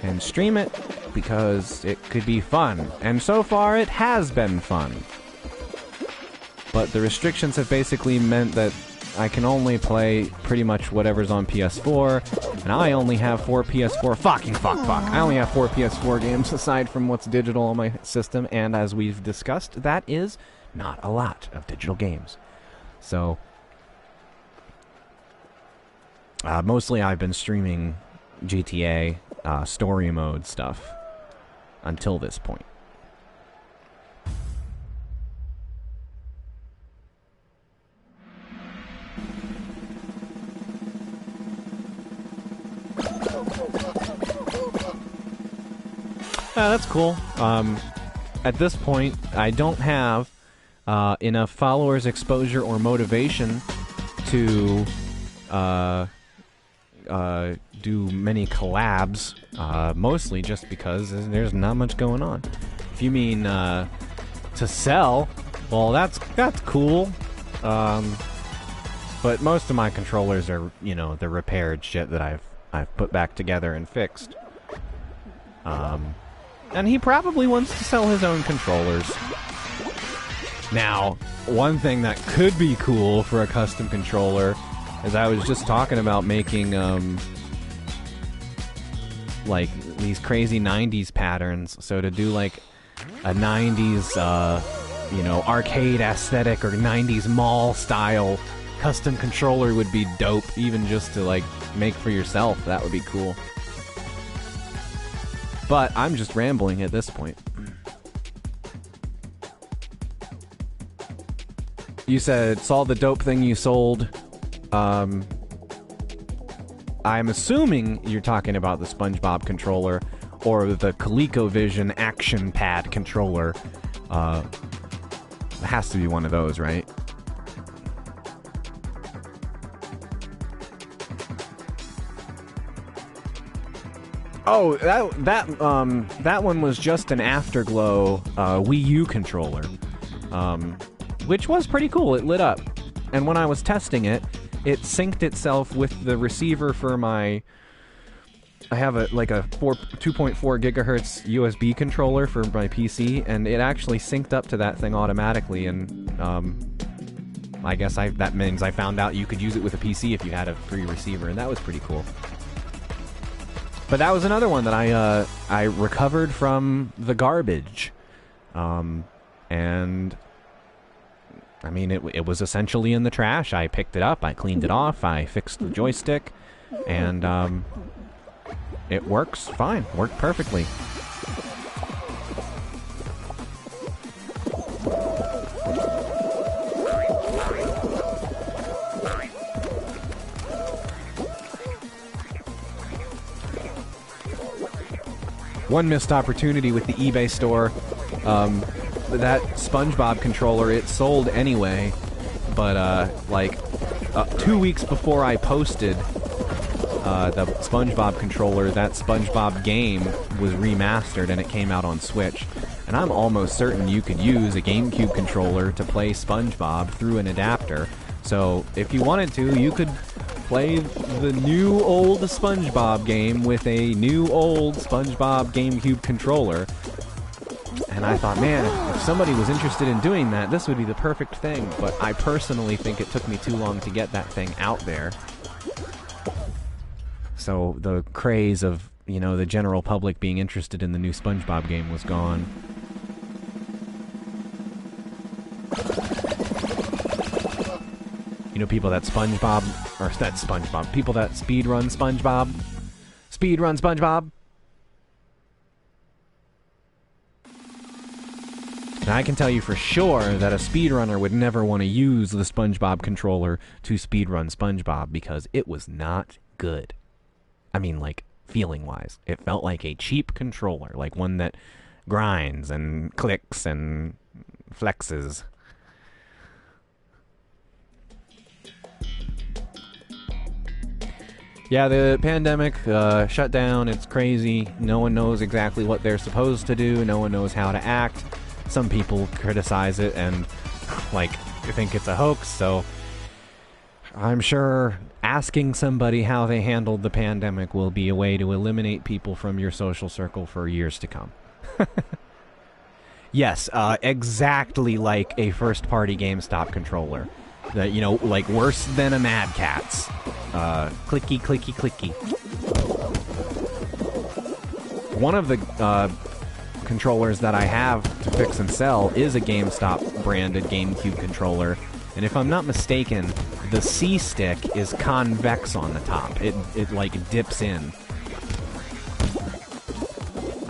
S2: and stream it because it could be fun. And so far it has been fun. But the restrictions have basically meant that I can only play pretty much whatever's on PS4, and I only have 4 PS4 I only have 4 PS4 games aside from what's digital on my system, and as we've discussed, that is not a lot of digital games. So mostly I've been streaming GTA story mode stuff until this point. That's cool. At this point, I don't have enough followers, exposure, or motivation to do many collabs, mostly just because there's not much going on. If you mean to sell, well, that's cool. But most of my controllers are, the repaired shit that I've put back together and fixed. And he probably wants to sell his own controllers. Now, one thing that could be cool for a custom controller is I was just talking about making, like, these crazy 90s patterns. So to do, like, a 90s, arcade aesthetic or 90s mall style custom controller would be dope, even just to, like, make for yourself. That would be cool. But I'm just rambling at this point. You said, saw the dope thing you sold. I'm assuming you're talking about the SpongeBob controller or the ColecoVision Action Pad controller. It has to be one of those, right? Oh, that one was just an Afterglow Wii U controller, which was pretty cool. It lit up, and when I was testing it, it synced itself with the receiver for my. I have a 2.4 gigahertz USB controller for my PC, and it actually synced up to that thing automatically. And I guess that means I found out you could use it with a PC if you had a free receiver, and that was pretty cool. But that was another one that I recovered from the garbage, and I mean it was essentially in the trash. I picked it up, I cleaned it off, I fixed the joystick, and it works fine. Worked perfectly. One missed opportunity with the eBay store. That SpongeBob controller, it sold anyway, but 2 weeks before I posted the SpongeBob controller, that SpongeBob game was remastered and it came out on Switch. And I'm almost certain you could use a GameCube controller to play SpongeBob through an adapter. So if you wanted to, you could play the new old SpongeBob game with a new old SpongeBob GameCube controller. And I thought, man, if somebody was interested in doing that, this would be the perfect thing. But I personally think it took me too long to get that thing out there. So the craze of, the general public being interested in the new SpongeBob game was gone. People that people that speedrun SpongeBob. Now I can tell you for sure that a speedrunner would never want to use the SpongeBob controller to speedrun SpongeBob because it was not good. I mean, like, feeling-wise. It felt like a cheap controller, like one that grinds and clicks and flexes. Yeah, the pandemic shut down. It's crazy. No one knows exactly what they're supposed to do. No one knows how to act. Some people criticize it and, think it's a hoax, so I'm sure asking somebody how they handled the pandemic will be a way to eliminate people from your social circle for years to come. Yes, exactly like a first-party GameStop controller. Like worse than a Mad Catz. Clicky, clicky, clicky. One of the controllers that I have to fix and sell is a GameStop branded GameCube controller, and if I'm not mistaken, the C stick is convex on the top. It like dips in.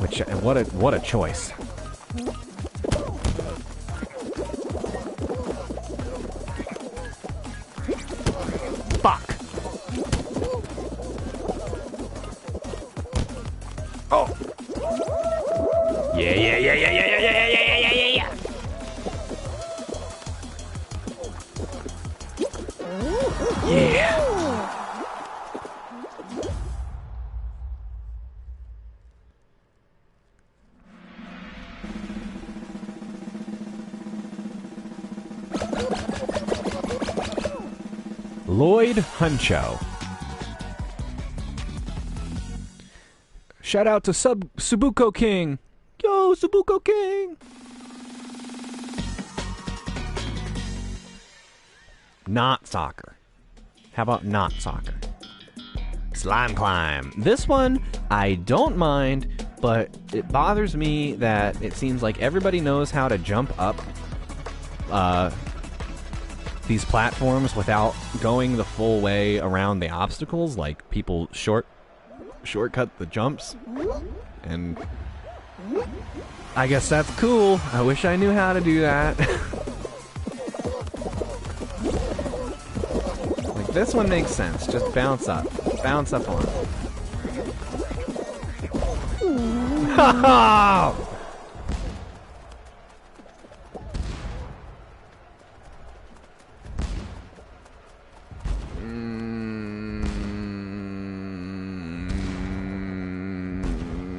S2: Which what a choice. Fuck. Oh. Yeah. Yeah. Lloyd Huncho. Shout out to Subuko King. Yo, Subuko King. Not soccer. How about not soccer? Slime climb. This one, I don't mind, but it bothers me that it seems like everybody knows how to jump up these platforms without going the full way around the obstacles. Like, people shortcut the jumps. And I guess that's cool. I wish I knew how to do that. This one makes sense. Just bounce up. Bounce up on it. Ha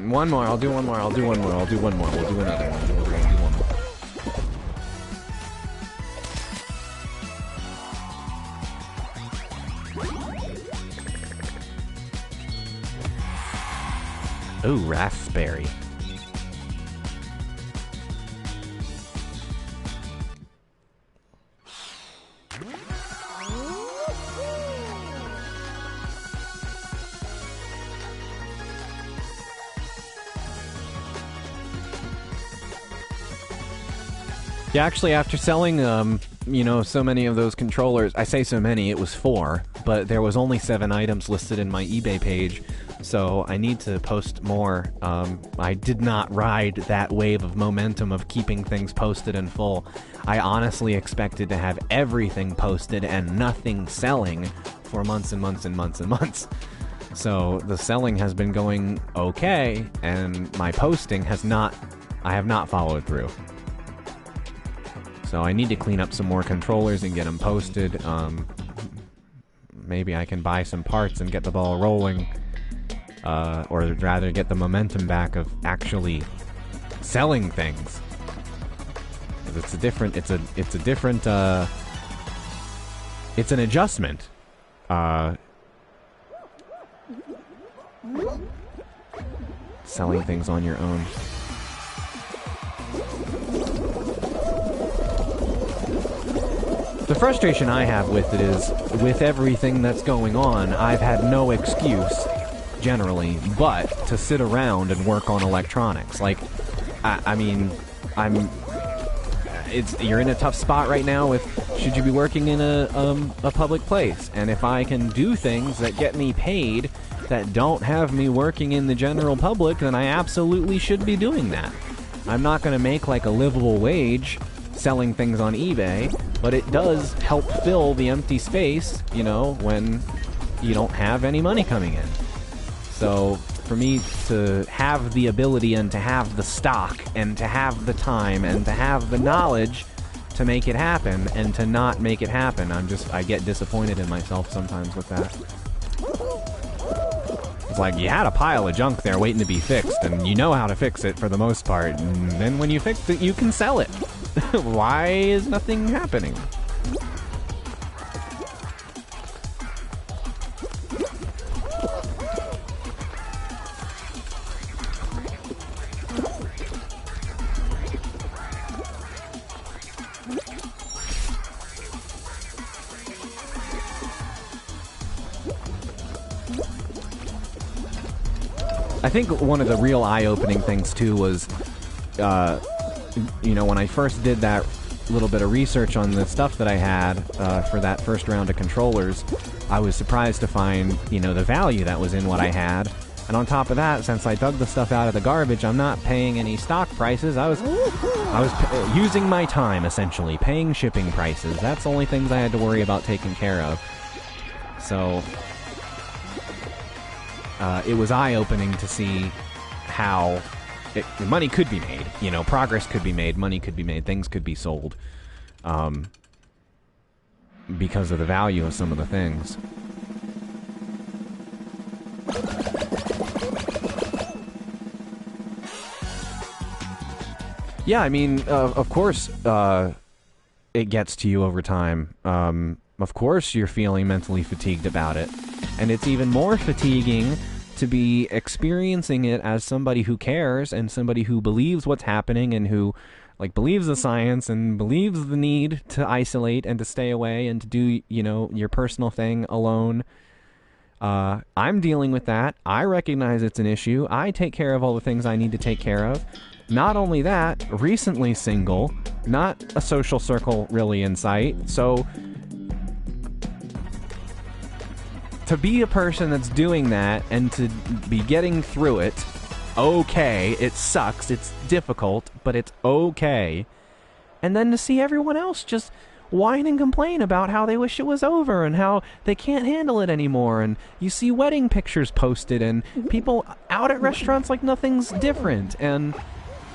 S2: One more. I'll do one more. I'll do one more. I'll do one more. We'll do another one. We'll do one more. Ooh, raspberry. Yeah, actually, after selling, so many of those controllers, I say so many, it was 4, but there was only 7 items listed in my eBay page, so I need to post more. I did not ride that wave of momentum of keeping things posted in full. I honestly expected to have everything posted and nothing selling for months and months and months and months. So the selling has been going okay, and my posting I have not followed through. So I need to clean up some more controllers and get them posted. Maybe I can buy some parts and get the ball rolling. Or rather get the momentum back of actually selling things. 'Cause it's an adjustment. Selling things on your own. The frustration I have with it is, with everything that's going on, I've had no excuse, generally, but to sit around and work on electronics. Like, you're in a tough spot right now with, should you be working in a public place? And if I can do things that get me paid that don't have me working in the general public, then I absolutely should be doing that. I'm not going to make like a livable wage selling things on eBay, but it does help fill the empty space, when you don't have any money coming in. So for me to have the ability and to have the stock and to have the time and to have the knowledge to make it happen and to not make it happen, I get disappointed in myself sometimes with that. It's like, you had a pile of junk there waiting to be fixed, and you know how to fix it for the most part, and then when you fix it, you can sell it. Why is nothing happening? I think one of the real eye-opening things, too, was, you know, when I first did that little bit of research on the stuff that I had for that first round of controllers, I was surprised to find, you know, the value that was in what I had. And on top of that, since I dug the stuff out of the garbage, I'm not paying any stock prices. I was using my time, essentially, paying shipping prices. That's the only things I had to worry about taking care of. So, it was eye-opening to see how money could be made. You know, progress could be made, money could be made, things could be sold. Because of the value of some of the things. Yeah, I mean, of course, it gets to you over time. Of course you're feeling mentally fatigued about it. And it's even more fatiguing to be experiencing it as somebody who cares and somebody who believes what's happening and who, like, believes the science and believes the need to isolate and to stay away and to do, you know, your personal thing alone. I'm dealing with that. I recognize it's an issue. I take care of all the things I need to take care of. Not only that, recently single, not a social circle really in sight. So, to be a person that's doing that and to be getting through it, okay, it sucks, it's difficult, but it's okay. And then to see everyone else just whine and complain about how they wish it was over and how they can't handle it anymore, and you see wedding pictures posted and people out at restaurants like nothing's different, and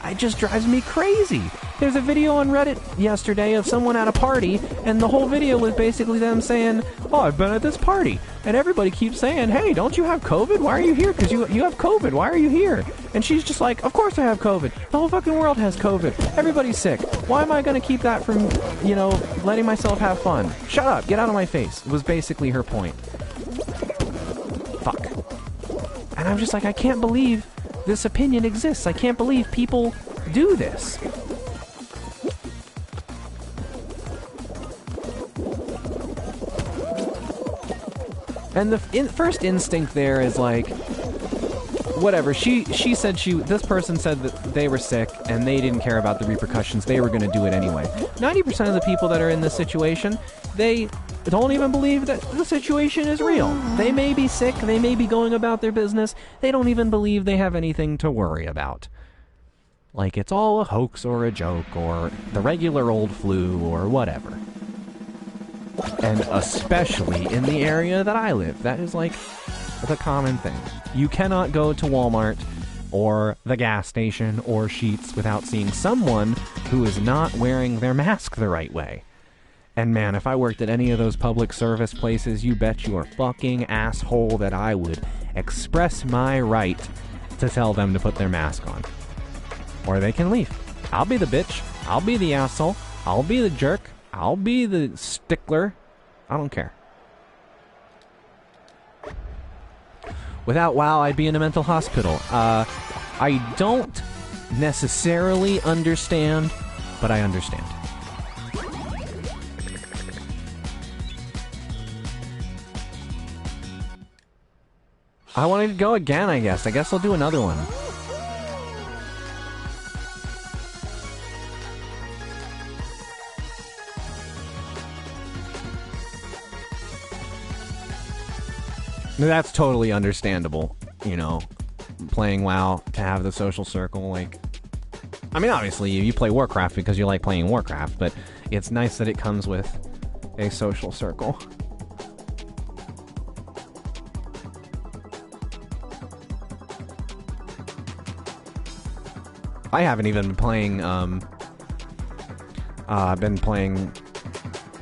S2: it just drives me crazy. There's a video on Reddit yesterday of someone at a party, and the whole video was basically them saying, oh, I've been at this party, and everybody keeps saying, hey, don't you have COVID? Why are you here? Because you have COVID. Why are you here? And she's just like, of course I have COVID. The whole fucking world has COVID. Everybody's sick. Why am I going to keep that from, you know, letting myself have fun? Shut up. Get out of my face, was basically her point. Fuck. And I'm just like, I can't believe this opinion exists. I can't believe people do this. And the first instinct there is like, whatever. She said this person said that they were sick and they didn't care about the repercussions. They were going to do it anyway. 90% of the people that are in this situation, they don't even believe that the situation is real. They may be sick, they may be going about their business, they don't even believe they have anything to worry about. Like it's all a hoax or a joke or the regular old flu or whatever. And especially in the area that I live, that is like the common thing. You cannot go to Walmart or the gas station or Sheetz without seeing someone who is not wearing their mask the right way. And man, if I worked at any of those public service places, you bet your fucking asshole that I would express my right to tell them to put their mask on. Or they can leave. I'll be the bitch. I'll be the asshole. I'll be the jerk. I'll be the stickler. I don't care. Without WoW, I'd be in a mental hospital. I don't necessarily understand, but I understand. I wanted to go again, I guess. I guess I'll do another one. That's totally understandable, you know, playing WoW to have the social circle, like... I mean, obviously, you play Warcraft because you like playing Warcraft, but it's nice that it comes with a social circle. I haven't even been playing, been playing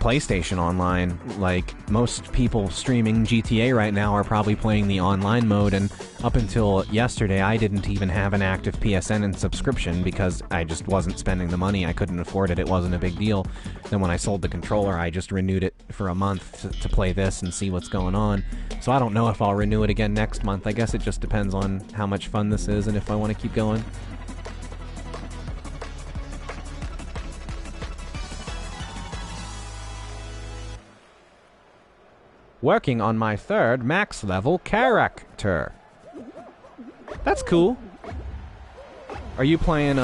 S2: PlayStation Online. Like, most people streaming GTA right now are probably playing the online mode, and up until yesterday, I didn't even have an active PSN and subscription because I just wasn't spending the money. I couldn't afford it. It wasn't a big deal. Then when I sold the controller, I just renewed it for a month to play this and see what's going on. So I don't know if I'll renew it again next month. I guess it just depends on how much fun this is and if I want to keep going. Working on my third max level character. That's cool. Are you playing,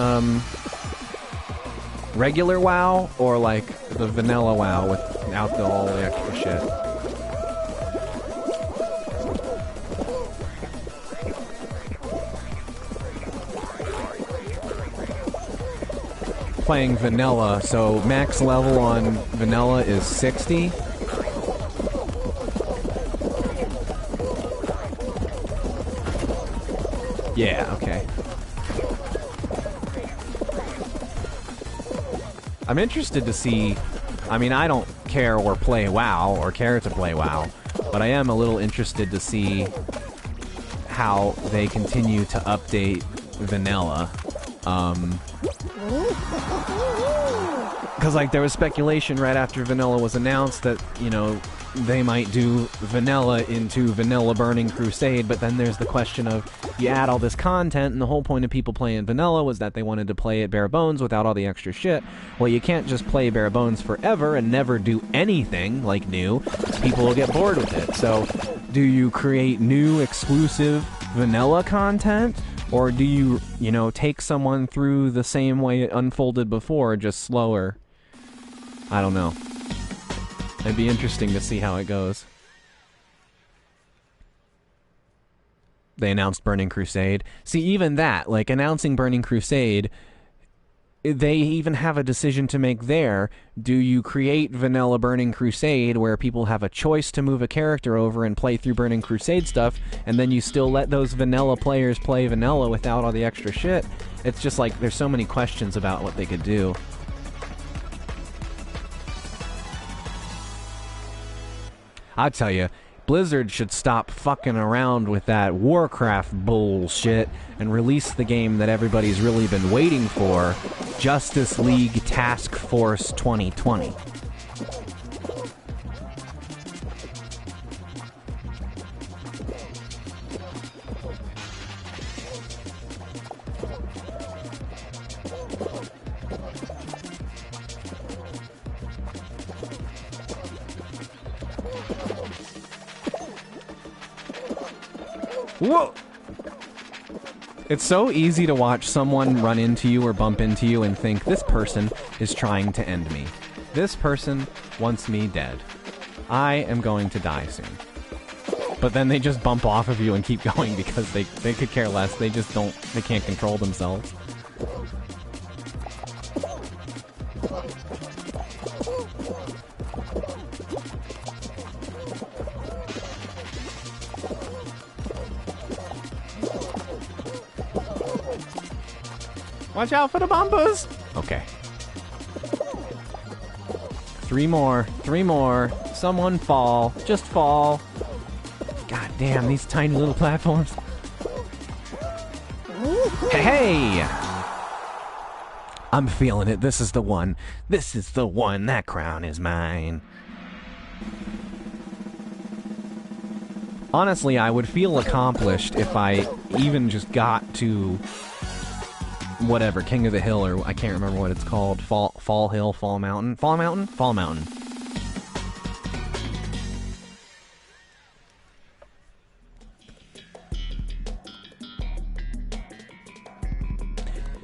S2: regular WoW, or, like, the vanilla WoW without all the extra shit? Playing vanilla, so max level on vanilla is 60. Yeah, okay. I'm interested to see... I mean, I don't care or play WoW, or care to play WoW, but I am a little interested to see how they continue to update vanilla. Because, like, there was speculation right after vanilla was announced that, you know, they might do vanilla into Vanilla Burning Crusade, but then there's the question of, you add all this content, and the whole point of people playing vanilla was that they wanted to play it bare bones without all the extra shit. Well, you can't just play bare bones forever and never do anything, like, new. People will get bored with it. So, do you create new exclusive vanilla content? Or do you, you know, take someone through the same way it unfolded before, just slower? I don't know. It'd be interesting to see how it goes. They announced Burning Crusade. See, even that, like, announcing Burning Crusade, they even have a decision to make there. Do you create Vanilla Burning Crusade, where people have a choice to move a character over and play through Burning Crusade stuff, and then you still let those vanilla players play vanilla without all the extra shit? It's just like, there's so many questions about what they could do. I'll tell you, Blizzard should stop fucking around with that Warcraft bullshit and release the game that everybody's really been waiting for, Justice League Task Force 2020. Whoa! It's so easy to watch someone run into you or bump into you and think, this person is trying to end me. This person wants me dead. I am going to die soon. But then they just bump off of you and keep going because they could care less. They just don't, they can't control themselves. Watch out for the bumpers! Okay. 3 more. 3 more. Someone fall. Just fall. God damn, these tiny little platforms. Hey! I'm feeling it. This is the one. This is the one. That crown is mine. Honestly, I would feel accomplished if I even just got to... whatever, King of the Hill, or I can't remember what it's called. Fall Hill, Fall Mountain. Fall Mountain? Fall Mountain.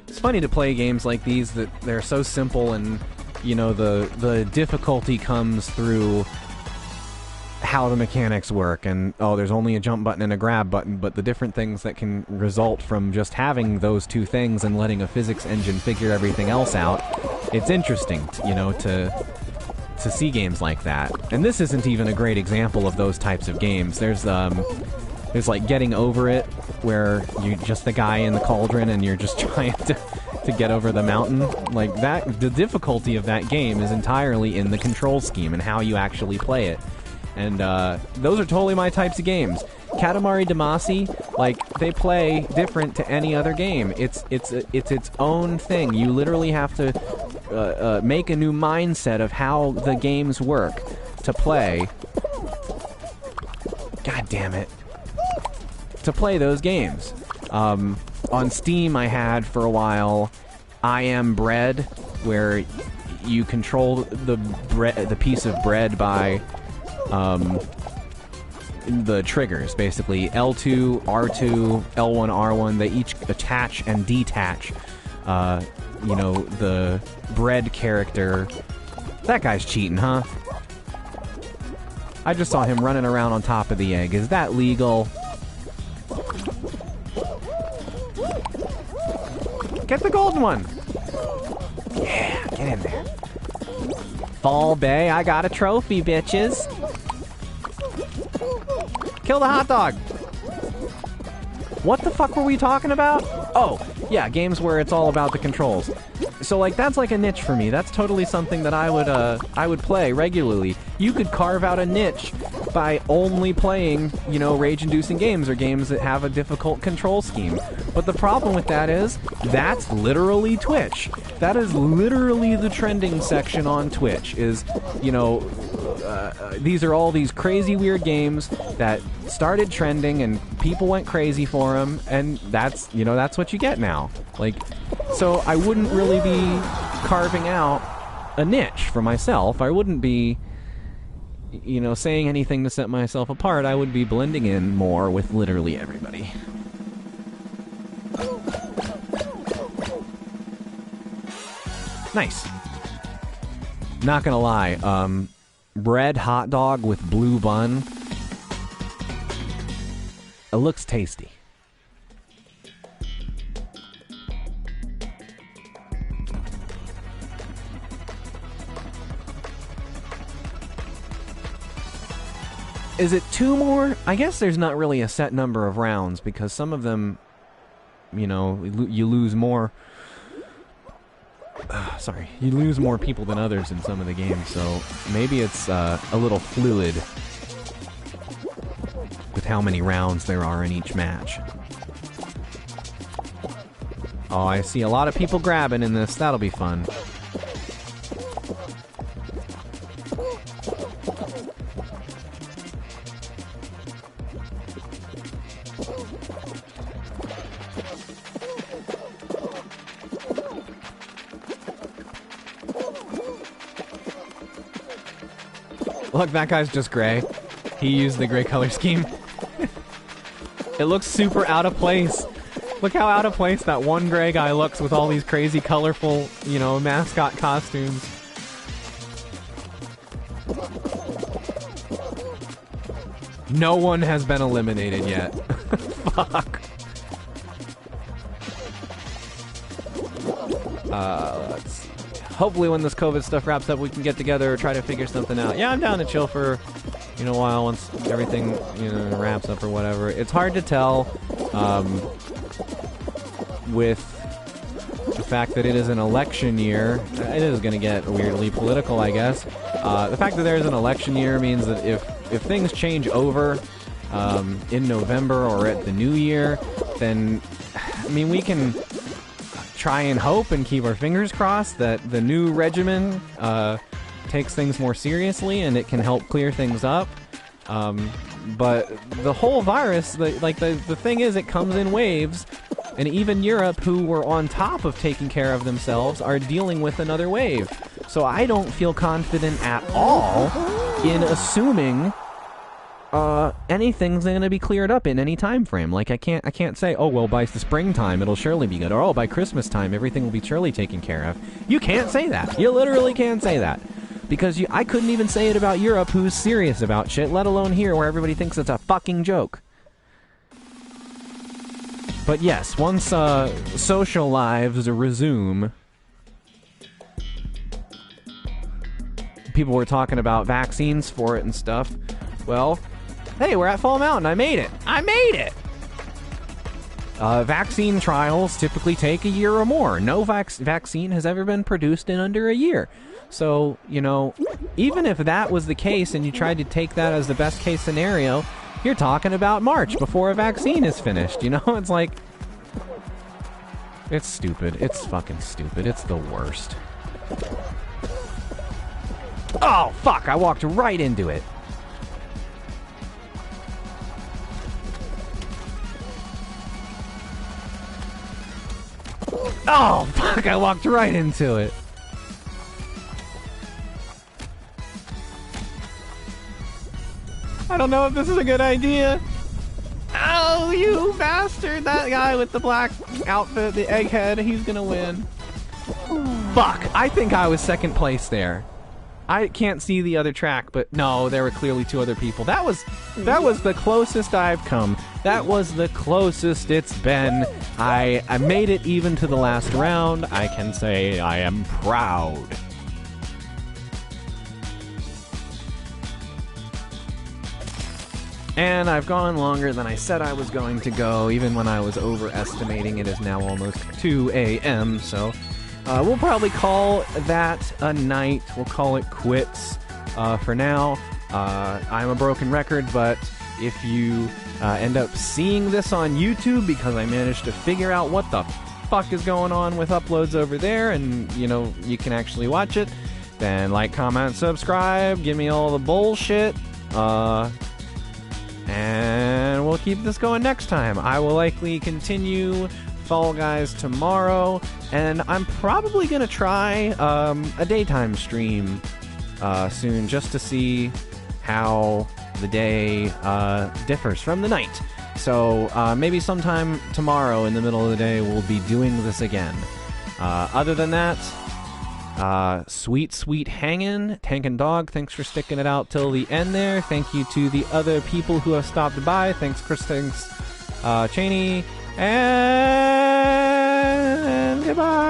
S2: It's funny to play games like these that they're so simple, and, you know, the difficulty comes through how the mechanics work, and oh, there's only a jump button and a grab button, but the different things that can result from just having those two things and letting a physics engine figure everything else out. It's interesting, you know, to see games like that. And this isn't even a great example of those types of games. There's like Getting Over It, where you're just the guy in the cauldron and you're just trying to get over the mountain. Like that, the difficulty of that game is entirely in the control scheme and how you actually play it. And those are totally my types of games. Katamari Damacy, like, they play different to any other game. It's its own thing. You literally have to make a new mindset of how the games work to play. God damn it. To play those games. On Steam, I had for a while I Am Bread, where you control the piece of bread by the triggers, basically. L2, R2, L1, R1, they each attach and detach, you know, the bread character. That guy's cheating, huh? I just saw him running around on top of the egg. Is that legal? Get the golden one! Yeah, get in there. Fall Bay, I got a trophy, bitches. Kill the hot dog! What the fuck were we talking about? Oh, yeah, games where it's all about the controls. So, like, that's like a niche for me. That's totally something that I would play regularly. You could carve out a niche by only playing, you know, rage-inducing games or games that have a difficult control scheme. But the problem with that is, that's literally Twitch. That is literally the trending section on Twitch, is, you know, these are all these crazy weird games that started trending and people went crazy for them, and that's, you know, that's what you get now. Like, so I wouldn't really be carving out a niche for myself. I wouldn't be, you know, saying anything to set myself apart. I would be blending in more with literally everybody. Nice. Not gonna lie, red hot dog with blue bun. It looks tasty. Is it 2 more? I guess there's not really a set number of rounds, because some of them, you know, you lose more. Sorry, you lose more people than others in some of the games, so maybe it's a little fluid with how many rounds there are in each match. Oh, I see a lot of people grabbing in this. That'll be fun. Look, that guy's just gray. He used the gray color scheme. It looks super out of place. Look how out of place that one gray guy looks with all these crazy colorful, you know, mascot costumes. No one has been eliminated yet. Fuck. Let's see. Hopefully when this COVID stuff wraps up, we can get together or try to figure something out. Yeah, I'm down to chill for, you know, a while once everything, you know, wraps up or whatever. It's hard to tell, with the fact that it is an election year. It is going to get weirdly political, I guess. The fact that there's an election year means that if things change over in November or at the new year, then, I mean, we can try and hope and keep our fingers crossed that the new regimen takes things more seriously and it can help clear things up. But the whole virus, the thing is, it comes in waves, and even Europe, who were on top of taking care of themselves, are dealing with another wave. So I don't feel confident at all in assuming anything's going to be cleared up in any time frame. Like, I can't say, oh, well, by the springtime it'll surely be good, or oh, by Christmas time everything will be surely taken care of. You can't say that. You literally can't say that. Because I couldn't even say it about Europe, who's serious about shit, let alone here, where everybody thinks it's a fucking joke. But yes, once social lives resume, people were talking about vaccines for it and stuff. Well, hey, we're at Fall Mountain. I made it. I made it! Vaccine trials typically take a year or more. No vaccine has ever been produced in under a year. So, you know, even if that was the case and you tried to take that as the best case scenario, you're talking about March before a vaccine is finished, you know? It's like, it's stupid. It's fucking stupid. It's the worst. Oh, fuck! I walked right into it. Oh, fuck! I walked right into it. I don't know if this is a good idea. Oh, you bastard! That guy with the black outfit, the egghead, he's gonna win. Fuck! I think I was second place there. I can't see the other track, but no, there were clearly two other people. That was the closest I've come. That was the closest it's been. I made it even to the last round. I can say I am proud. And I've gone longer than I said I was going to go, even when I was overestimating. It is now almost 2 a.m., so we'll probably call that a night. We'll call it quits for now. I'm a broken record, but if you end up seeing this on YouTube because I managed to figure out what the fuck is going on with uploads over there, and, you know, you can actually watch it, then like, comment, subscribe, give me all the bullshit, and we'll keep this going next time. I will likely continue Fall Guys tomorrow, and I'm probably gonna try a daytime stream soon, just to see how the day differs from the night. So maybe sometime tomorrow in the middle of the day we'll be doing this again. Other than that, sweet hangin', Tank and Dog, thanks for sticking it out till the end there. Thank you to the other people who have stopped by. Thanks Chris, thanks Cheney, and goodbye.